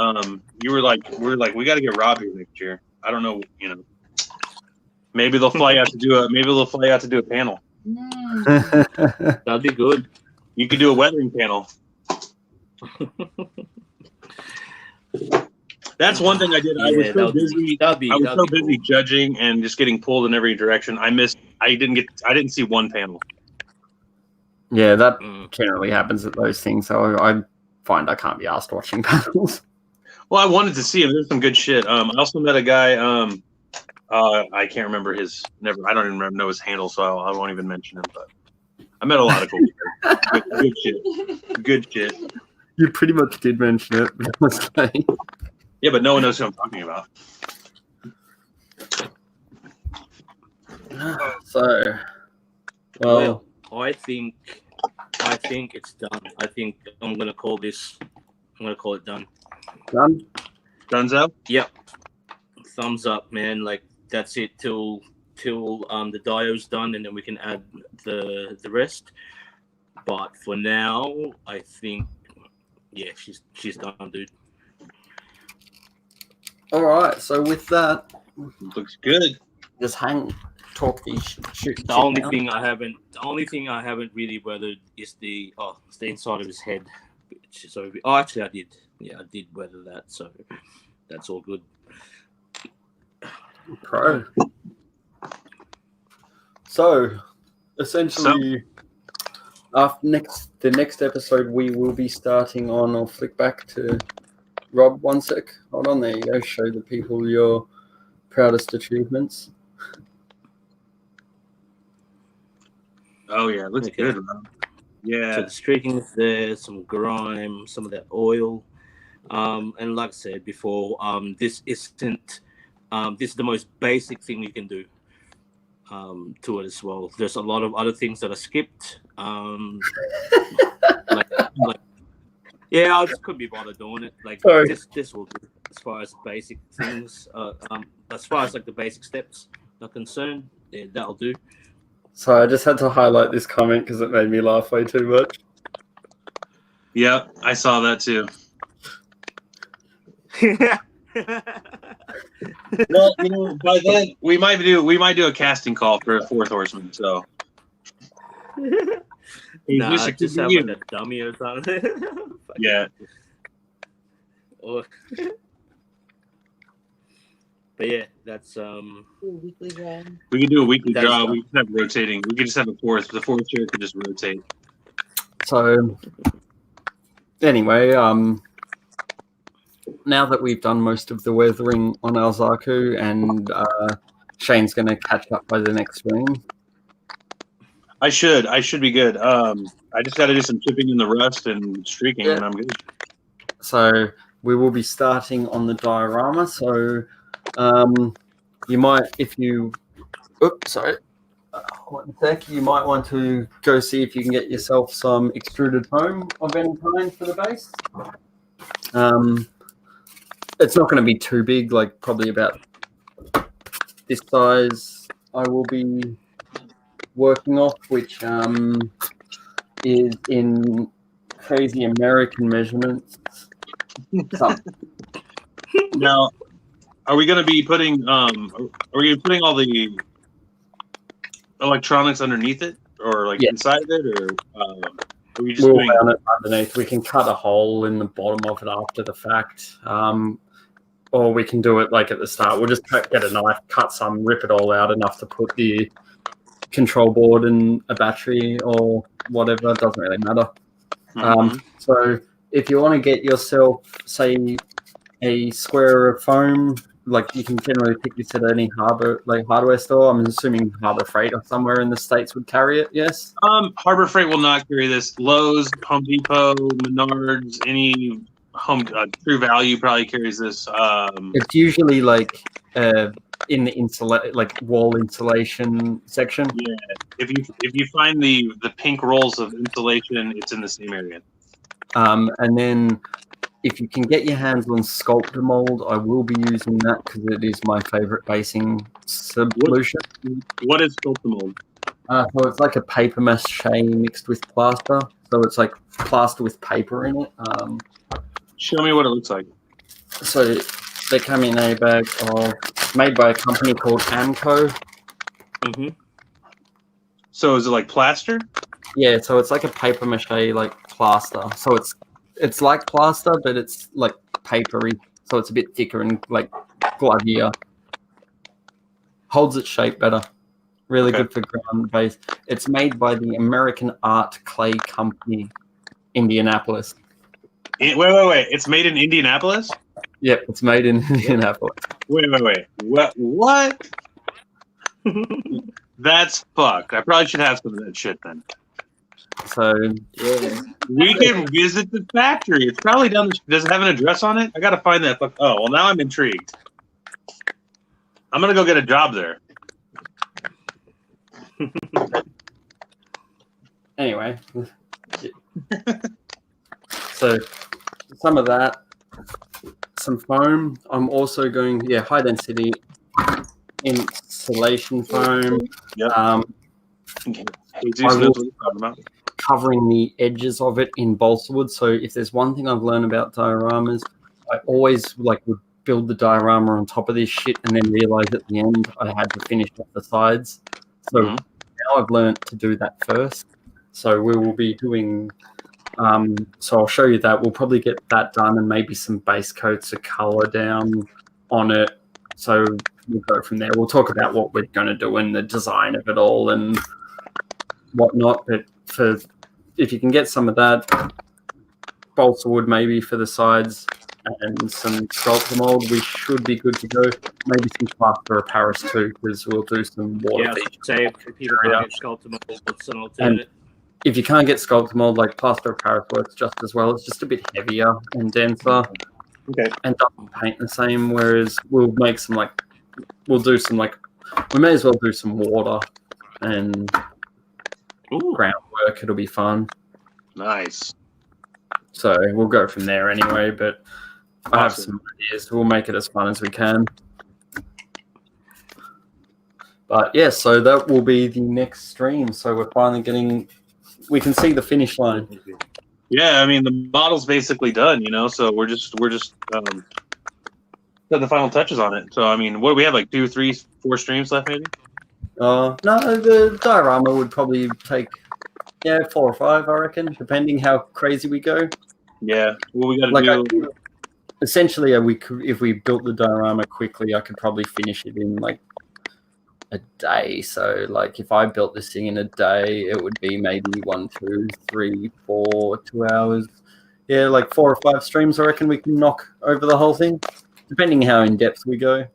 S2: You were like, we got to get Rob here next year. I don't know, maybe they'll fly out to do a panel.
S3: That'd be good.
S2: You could do a weathering panel. That's one thing I did. I was so busy. I was so busy judging and just getting pulled in every direction. I didn't see one panel.
S1: Yeah, that generally happens at those things. So I find I can't be asked watching panels.
S2: Well, I wanted to see him. There's some good shit. I also met a guy. I can't remember his. I don't even know his handle, so I won't even mention him. But I met a lot of cool people. Good shit. Good shit.
S1: You pretty much did mention it.
S2: Yeah, but no one knows who I'm talking about.
S1: So, well,
S3: I think it's done. I think I'm gonna call it done.
S1: Done?
S2: Thumbs up?
S3: Yep. Thumbs up, man. Like that's it till the dio's done, and then we can add the rest. But for now, I think she's done, dude.
S1: All right. So with that,
S2: looks good.
S1: Just talk these shit.
S3: The only thing I haven't really weathered is the inside of his head. So actually I did. Yeah, I did weather that. So that's all good.
S1: Pro. So essentially, after the next episode, we will be starting on. I'll flick back to Rob 1 sec. Hold on, there you go. Show the people your proudest achievements.
S2: Oh yeah, looks good. Man. Yeah.
S3: So the streaking is there, some grime, some of that oil, and like I said before, this isn't. This is the most basic thing you can do to it as well. There's a lot of other things that are skipped. Yeah, I just couldn't be bothered doing it. Like this will do as far as basic things. As far as like the basic steps are concerned, yeah, that'll do.
S1: So I just had to highlight this comment because it made me laugh way too much.
S2: Yeah, I saw that too. Well, by then we might do a casting call for a fourth Horseman. So.
S3: Nah, just have like a dummy or something.
S2: Yeah.
S3: But yeah, that's
S4: weekly draw.
S2: We can do a weekly draw. We can have rotating. We can just have a fourth. The fourth chair could just rotate.
S1: So anyway, now that we've done most of the weathering on our Zaku, and Shane's going to catch up by the next stream.
S2: I should be good. I just got to do some chipping in the rust and streaking, and I'm good.
S1: So we will be starting on the diorama. So you might, if you, sorry, 1 sec, you might want to go see if you can get yourself some extruded foam of any kind for the base. It's not going to be too big, like probably about this size. I will be working off, which is in crazy American measurements.
S2: Now, are we going to be putting are we putting all the electronics underneath it, or like inside of it, or are we just
S1: we'll
S2: doing
S1: mount it underneath? We can cut a hole in the bottom of it after the fact, or we can do it like at the start. We'll just get a knife, cut some, rip it all out enough to put the control board and a battery or whatever. It doesn't really matter. So if you want to get yourself, say, a square of foam, like you can generally pick this at any hardware store. I'm assuming Harbor Freight or somewhere in the States would carry it. Yes.
S2: Harbor Freight will not carry this. Lowe's, Home Depot, Menards, any home True Value probably carries this.
S1: It's usually like in the wall insulation section.
S2: Yeah. If you find the pink rolls of insulation, it's in the same area.
S1: And then if you can get your hands on sculptor mold, I will be using that because it is my favorite basing solution.
S2: What is sculptor mold?
S1: So it's like a paper mache mixed with plaster. So it's like plaster with paper in it.
S2: Show me what it looks like.
S1: So they come in a bag made by a company called Amco.
S2: So is it like plaster?
S1: Yeah, so it's like a paper mache like plaster. So it's like plaster, but it's like papery. So it's a bit thicker and like gluggier. Holds its shape better. Really good for ground base. It's made by the American Art Clay Company, Indianapolis.
S2: Wait. It's made in Indianapolis?
S1: Yep, it's made in Indianapolis.
S2: Wait. What? That's fucked. I probably should have some of that shit then.
S1: So
S2: we can visit the factory. It's probably down the. Does it have an address on it? I gotta find that. Oh, well, now I'm intrigued. I'm gonna go get a job there.
S1: Anyway, so some of that, some foam. I'm also going, high density insulation foam.
S2: Yep.
S1: Covering the edges of it in balsa wood. So if there's one thing I've learned about dioramas, I always would build the diorama on top of this shit and then realize at the end I had to finish off the sides. So now I've learned to do that first. So we will be doing, so I'll show you that. We'll probably get that done and maybe some base coats of color down on it. So we'll go from there. We'll talk about what we're going to do and the design of it all and whatnot. But if you can get some of that, balsa wood maybe for the sides and some sculptor mold, we should be good to go. Maybe some plaster of Paris too, because we'll do some water.
S3: Yeah, say if people can't get sculptor mold, it's an alternative.
S1: If you can't get sculptor mold, like plaster of Paris works just as well. It's just a bit heavier and denser.
S2: Okay.
S1: And doesn't paint the same. Whereas we'll make some we may as well do some water and groundwork. It'll be fun.
S2: Nice.
S1: So we'll go from there anyway. But I have some ideas. We'll make it as fun as we can. But yeah, so that will be the next stream. So we're finally we can see the finish line.
S2: Yeah, I mean the model's basically done, so we're just putting the final touches on it. So I mean, what do we have, like 2, 3, 4 streams left maybe?
S1: No, the diorama would probably take 4 or 5, I reckon, depending how crazy we go.
S2: Yeah, what we gotta do.
S1: Essentially, if we built the diorama quickly, I could probably finish it in like a day. So like if I built this thing in a day, it would be maybe 1, 2, 3, 4, 2 hours. Yeah, like 4 or 5 streams, I reckon we can knock over the whole thing, depending how in depth we go.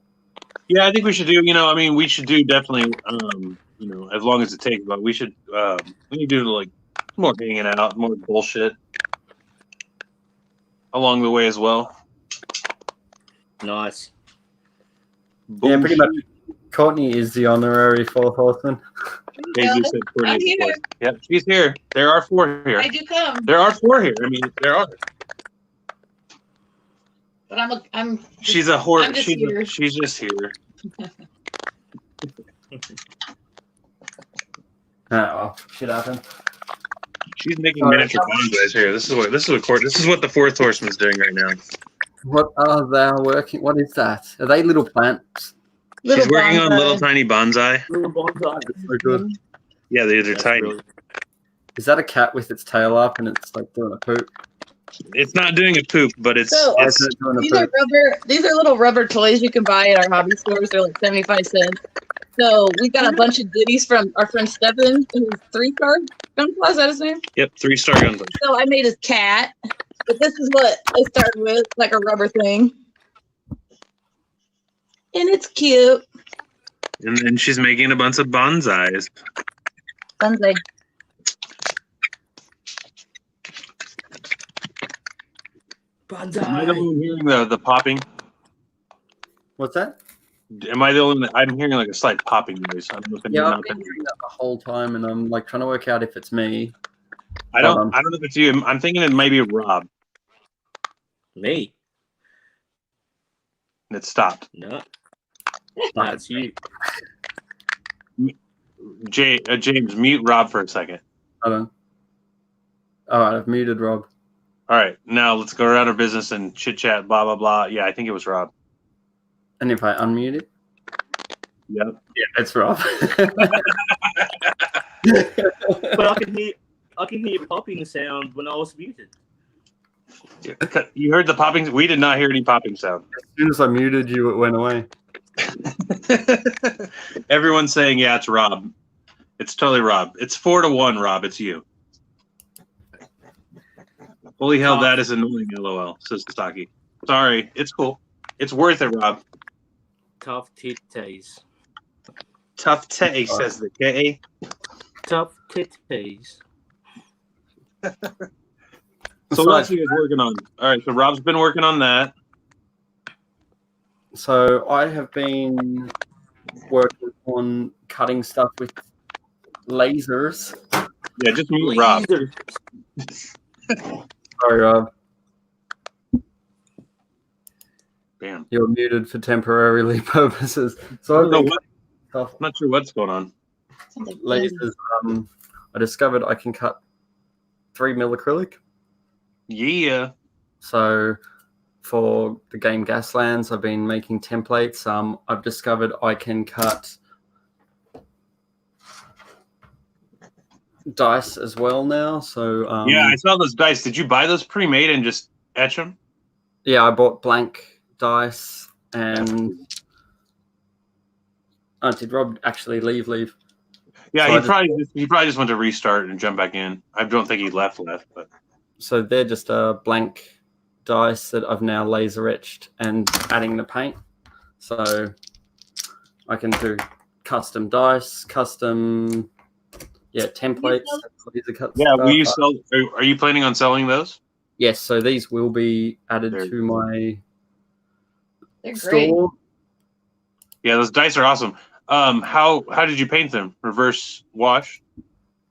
S2: Yeah, I think we should do. We should do definitely. As long as it takes, but we should. We need to do like more hanging out, more bullshit along the way as well.
S3: Nice.
S1: Bullshit. Yeah, pretty much. Courtney is the honorary 4th horseman.
S4: I'm here.
S2: Yep, she's here. There are 4 here.
S4: I do come.
S2: There are 4 here. I mean, there are.
S4: But I'm.
S2: She's a horse.
S4: I'm just here.
S2: She's just here.
S1: Oh, shit happened.
S2: She's making miniature bonsais here. This is what the fourth horseman's doing right now.
S1: What are they working? What is that? Are they little plants?
S2: She's working on little tiny bonsai.
S3: Little bonsai.
S1: So good.
S2: Yeah, they're tiny.
S3: Brilliant.
S1: Is that a cat with its tail up and it's like doing a poop?
S2: It's not doing a poop, but it's.
S4: So,
S1: Is it doing a
S4: These
S1: poop?
S4: are rubber. These are little rubber toys you can buy at our hobby stores. They're like 75 cents. So we got a bunch of goodies from our friend Stephen, who's 3-star Gunpla. Is that his name?
S2: Yep, 3-star Gundam.
S4: So I made his cat, but this is what I started with, like a rubber thing, and it's cute.
S2: And then she's making a bunch of bonsais.
S4: Bonsai.
S2: Am I the only one hearing the popping?
S1: What's that?
S2: Am I the only one? I'm hearing like a slight popping noise. I don't know if
S1: Yeah,
S2: anyone
S1: I've
S2: else
S1: been
S2: can hear
S1: doing that the whole time, and I'm like trying to work out if it's me.
S2: I don't know if it's you. I'm thinking it might be Rob.
S3: Me?
S2: And it stopped.
S3: No. That's you.
S2: James, mute Rob for a second.
S1: Hold on. All right, I've muted Rob.
S2: All right, now let's go around our business and chit chat. Blah blah blah. Yeah, I think it was Rob.
S1: And if I unmute it,
S2: Yep.
S1: yeah, it's Rob.
S3: But I can hear popping sound when I was muted.
S2: You heard the popping? We did not hear any popping sound.
S1: As soon as I muted you, it went away.
S2: Everyone's saying, yeah, it's Rob. It's totally Rob. It's 4-1, Rob. It's you. Holy hell, that is annoying, LOL, says Sasaki. Sorry, it's cool. It's worth it, Rob.
S3: Tough titties.
S2: Tough tay, says the K.
S3: Tough titties.
S2: So what else are you guys working on? All right, so Rob's been working on that.
S1: So I have been working on cutting stuff with lasers.
S2: Yeah, just mute Rob.
S1: Sorry, Rob.
S2: Damn.
S1: You're muted for temporarily purposes. So
S2: I'm not sure what's going on.
S1: Lasers. I discovered I can cut 3mm acrylic.
S2: Yeah.
S1: So for the game Gaslands, I've been making templates. I've discovered I can cut dice as well now. So
S2: yeah, I saw those dice. Did you buy those pre-made and just etch them?
S1: Yeah, I bought blank dice and did Rob actually leave?
S2: Yeah,
S1: So
S2: he probably just went to restart and jump back in. I don't think he left, but
S1: so they're just blank dice that I've now laser etched and adding the paint. So I can do custom dice, custom templates.
S2: Yeah, will you sell? Are you planning on selling those?
S1: Yes, so these will be added to my store.
S2: Yeah, those dice are awesome. How did you paint them? Reverse wash?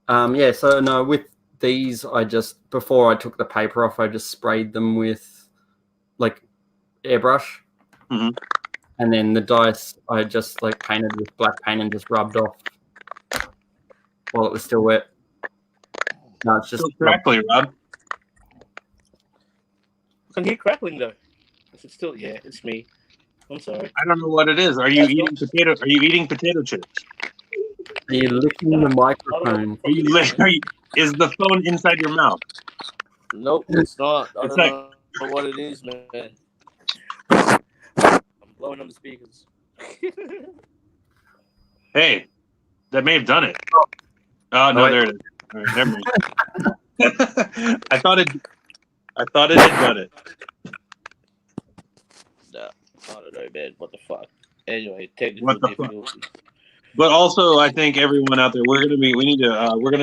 S1: Yeah, so no, with these before I took the paper off, I just sprayed them with like airbrush.
S2: Mm-hmm.
S1: And then the dice I just like painted with black paint and just rubbed off while it was still wet. No, it's just
S2: correctly, Rob.
S3: I can hear crackling though. Is it still? Yeah, it's me. I'm sorry.
S2: I don't know what it is. Are you eating potato? Are you eating potato chips?
S1: Are you licking the microphone?
S2: Is the phone inside your mouth?
S3: Nope, it's not. I don't know what it is, man. I'm blowing on the speakers.
S2: Hey, that may have done it. Oh no, there it is. All right, never mind. I thought it had done it.
S3: No, I don't know, man. What the fuck? Anyway, technical difficulties.
S2: But also, I think everyone out there, we're gonna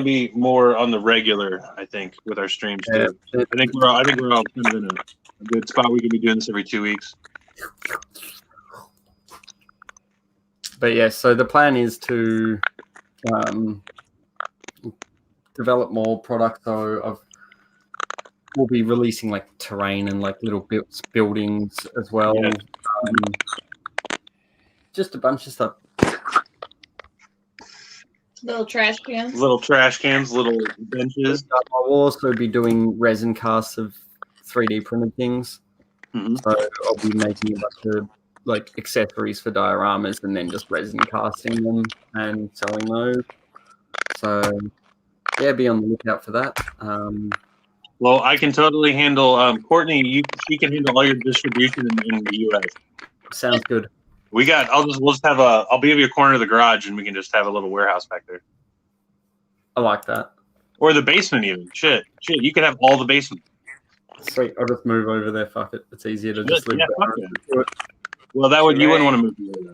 S2: be more on the regular. I think with our streams too. I think we're all kind of in a good spot. We can be doing this every 2 weeks.
S1: But yeah, so the plan is to develop more products. So we'll be releasing like terrain and like little buildings as well.
S2: Yeah.
S1: Just a bunch of stuff.
S4: Little trash cans.
S2: Little trash cans, little benches.
S1: I'll also be doing resin casts of 3D printed things.
S2: Mhm.
S1: So I'll be making a bunch of like accessories for dioramas and then just resin casting them and selling those. So yeah, be on the lookout for that.
S2: Well, I can totally handle Courtney. She can handle all your distribution in the U.S.
S1: Sounds good.
S2: We'll just have I'll give you a corner of the garage, and we can just have a little warehouse back there,
S1: I like that.
S2: or the basement even. Shit, you can have all the basement.
S1: Sweet. I'll just move over there. Fuck it. It's easier to just leave
S2: Yeah,
S1: that.
S2: fuck it. Well, that would you wouldn't want to move there though.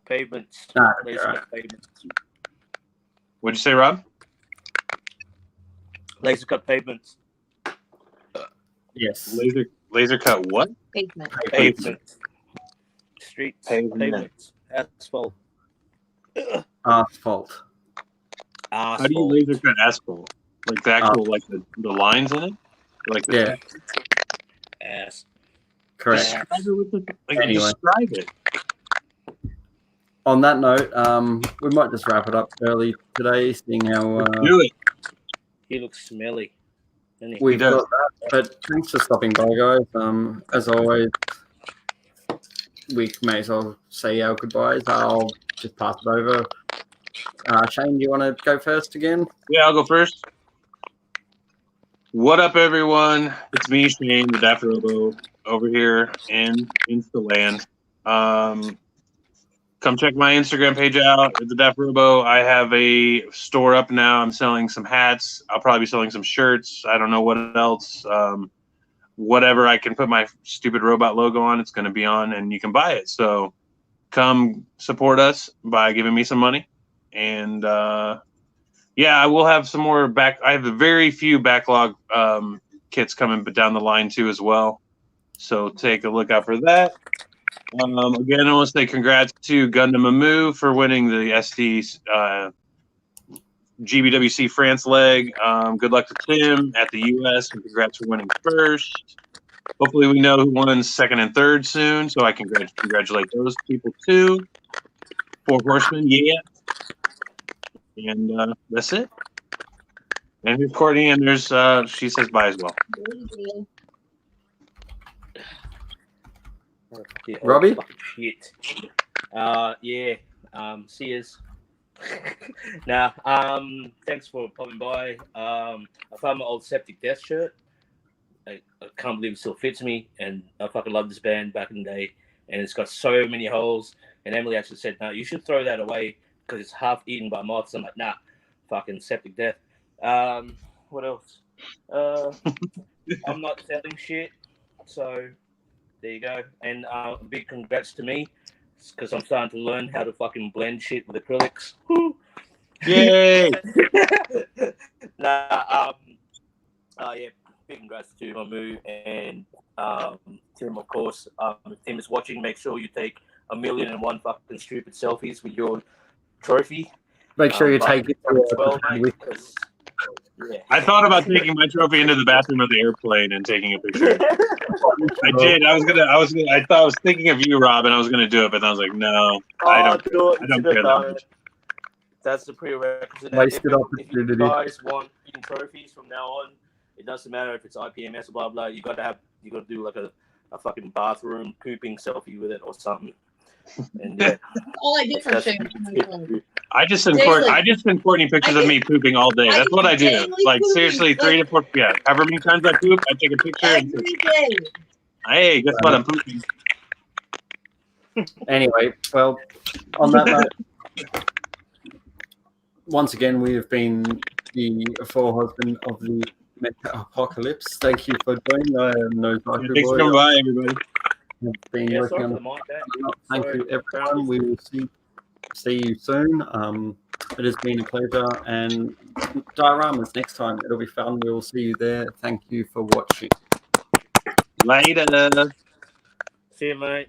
S3: Pavements.
S1: Nah,
S3: Laser
S1: alright.
S3: cut pavements.
S2: What'd you say, Rob?
S3: Laser cut pavements.
S1: Yes.
S2: Laser cut what?
S4: Pavement.
S3: Pavements. Streets.
S2: Pavement.
S3: Pavements. Asphalt.
S1: Asphalt.
S2: How do you laser cut asphalt? Like the actual, like the lines in it? Like the
S3: Ass.
S1: Correct. Anyway.
S2: Describe it.
S1: On that note, we might just wrap it up early today, seeing how
S2: Do it.
S3: He looks smelly. Doesn't he?
S1: we've
S2: does.
S1: got that. But thanks for stopping by, guys. As always, we may as well say our goodbyes. I'll just pass it over. Shane, do you want to go first again?
S2: Yeah, I'll go first. What up, everyone? It's me, Shane, the Daft Robo, over here in Instaland. Come check my Instagram page out at the Daft Robo. I have a store up now. I'm selling some hats. I'll probably be selling some shirts. I don't know what else. Whatever I can put my stupid robot logo on, it's going to be on, and you can buy it. So come support us by giving me some money. And yeah, I will have some more I have a very few backlog kits coming down the line too as well. So take a look out for that. Again, I want to say congrats to Gundam Amu for winning the ST GBWC France leg. Good luck to Tim at the US, and congrats for winning first. Hopefully we know who won second and third soon, so I can congratulate those people too. 4 Horsemen, yeah. And that's it. And here's Courtney, and there's she says bye as well.
S1: Robbie?
S3: Shit. Yeah. See yous. Nah. Thanks for popping by. I found my old Septic Death shirt. I can't believe it still fits me, and I fucking love this band back in the day. And it's got so many holes. And Emily actually said, "No, you should throw that away because it's half eaten by moths." I'm like, "Nah, fucking Septic Death." What else? I'm not selling shit, so there you go. And a big congrats to me because I'm starting to learn how to fucking blend shit with acrylics.
S2: Yay!
S3: Nah, yeah, big congrats to Mamu and Tim, of course. If Tim is watching, make sure you take 1,000,001 fucking stupid selfies with your trophy.
S1: Make sure you take it
S3: as well, mate, because, yeah.
S2: I thought about taking my trophy into the bathroom of the airplane and taking a picture. I did. I was thinking of you, Rob, and I was gonna do it, but I was like, no, I don't care that much.
S3: That's the prerequisite.
S1: Wasted
S3: If
S1: opportunity.
S3: you guys want trophies from now on, it doesn't matter if it's IPMS or blah blah. You got to do like a fucking bathroom pooping selfie with it or something. And yeah,
S4: all I did for Shane.
S2: I just send Courtney pictures of me pooping all day. That's what I do. Like seriously, 3 to 4. Yeah, however many times I poop, I take a picture.
S4: Every day.
S2: Hey, guess what? I'm pooping.
S1: Anyway, well, on that note, once again, we have been the 4 Horsemen of the Mecha Apocalypse. Thank you for joining. I am no Zaku
S2: Thanks for
S1: Boy.
S2: coming by, everybody.
S1: Have been
S3: yeah,
S1: working
S3: sorry
S1: on
S3: for the mic back.
S1: Thank you, everyone. We will see you soon. It has been a pleasure. And dioramas next time. It'll be fun. We will see you there. Thank you for watching.
S2: Later.
S3: See you, mate.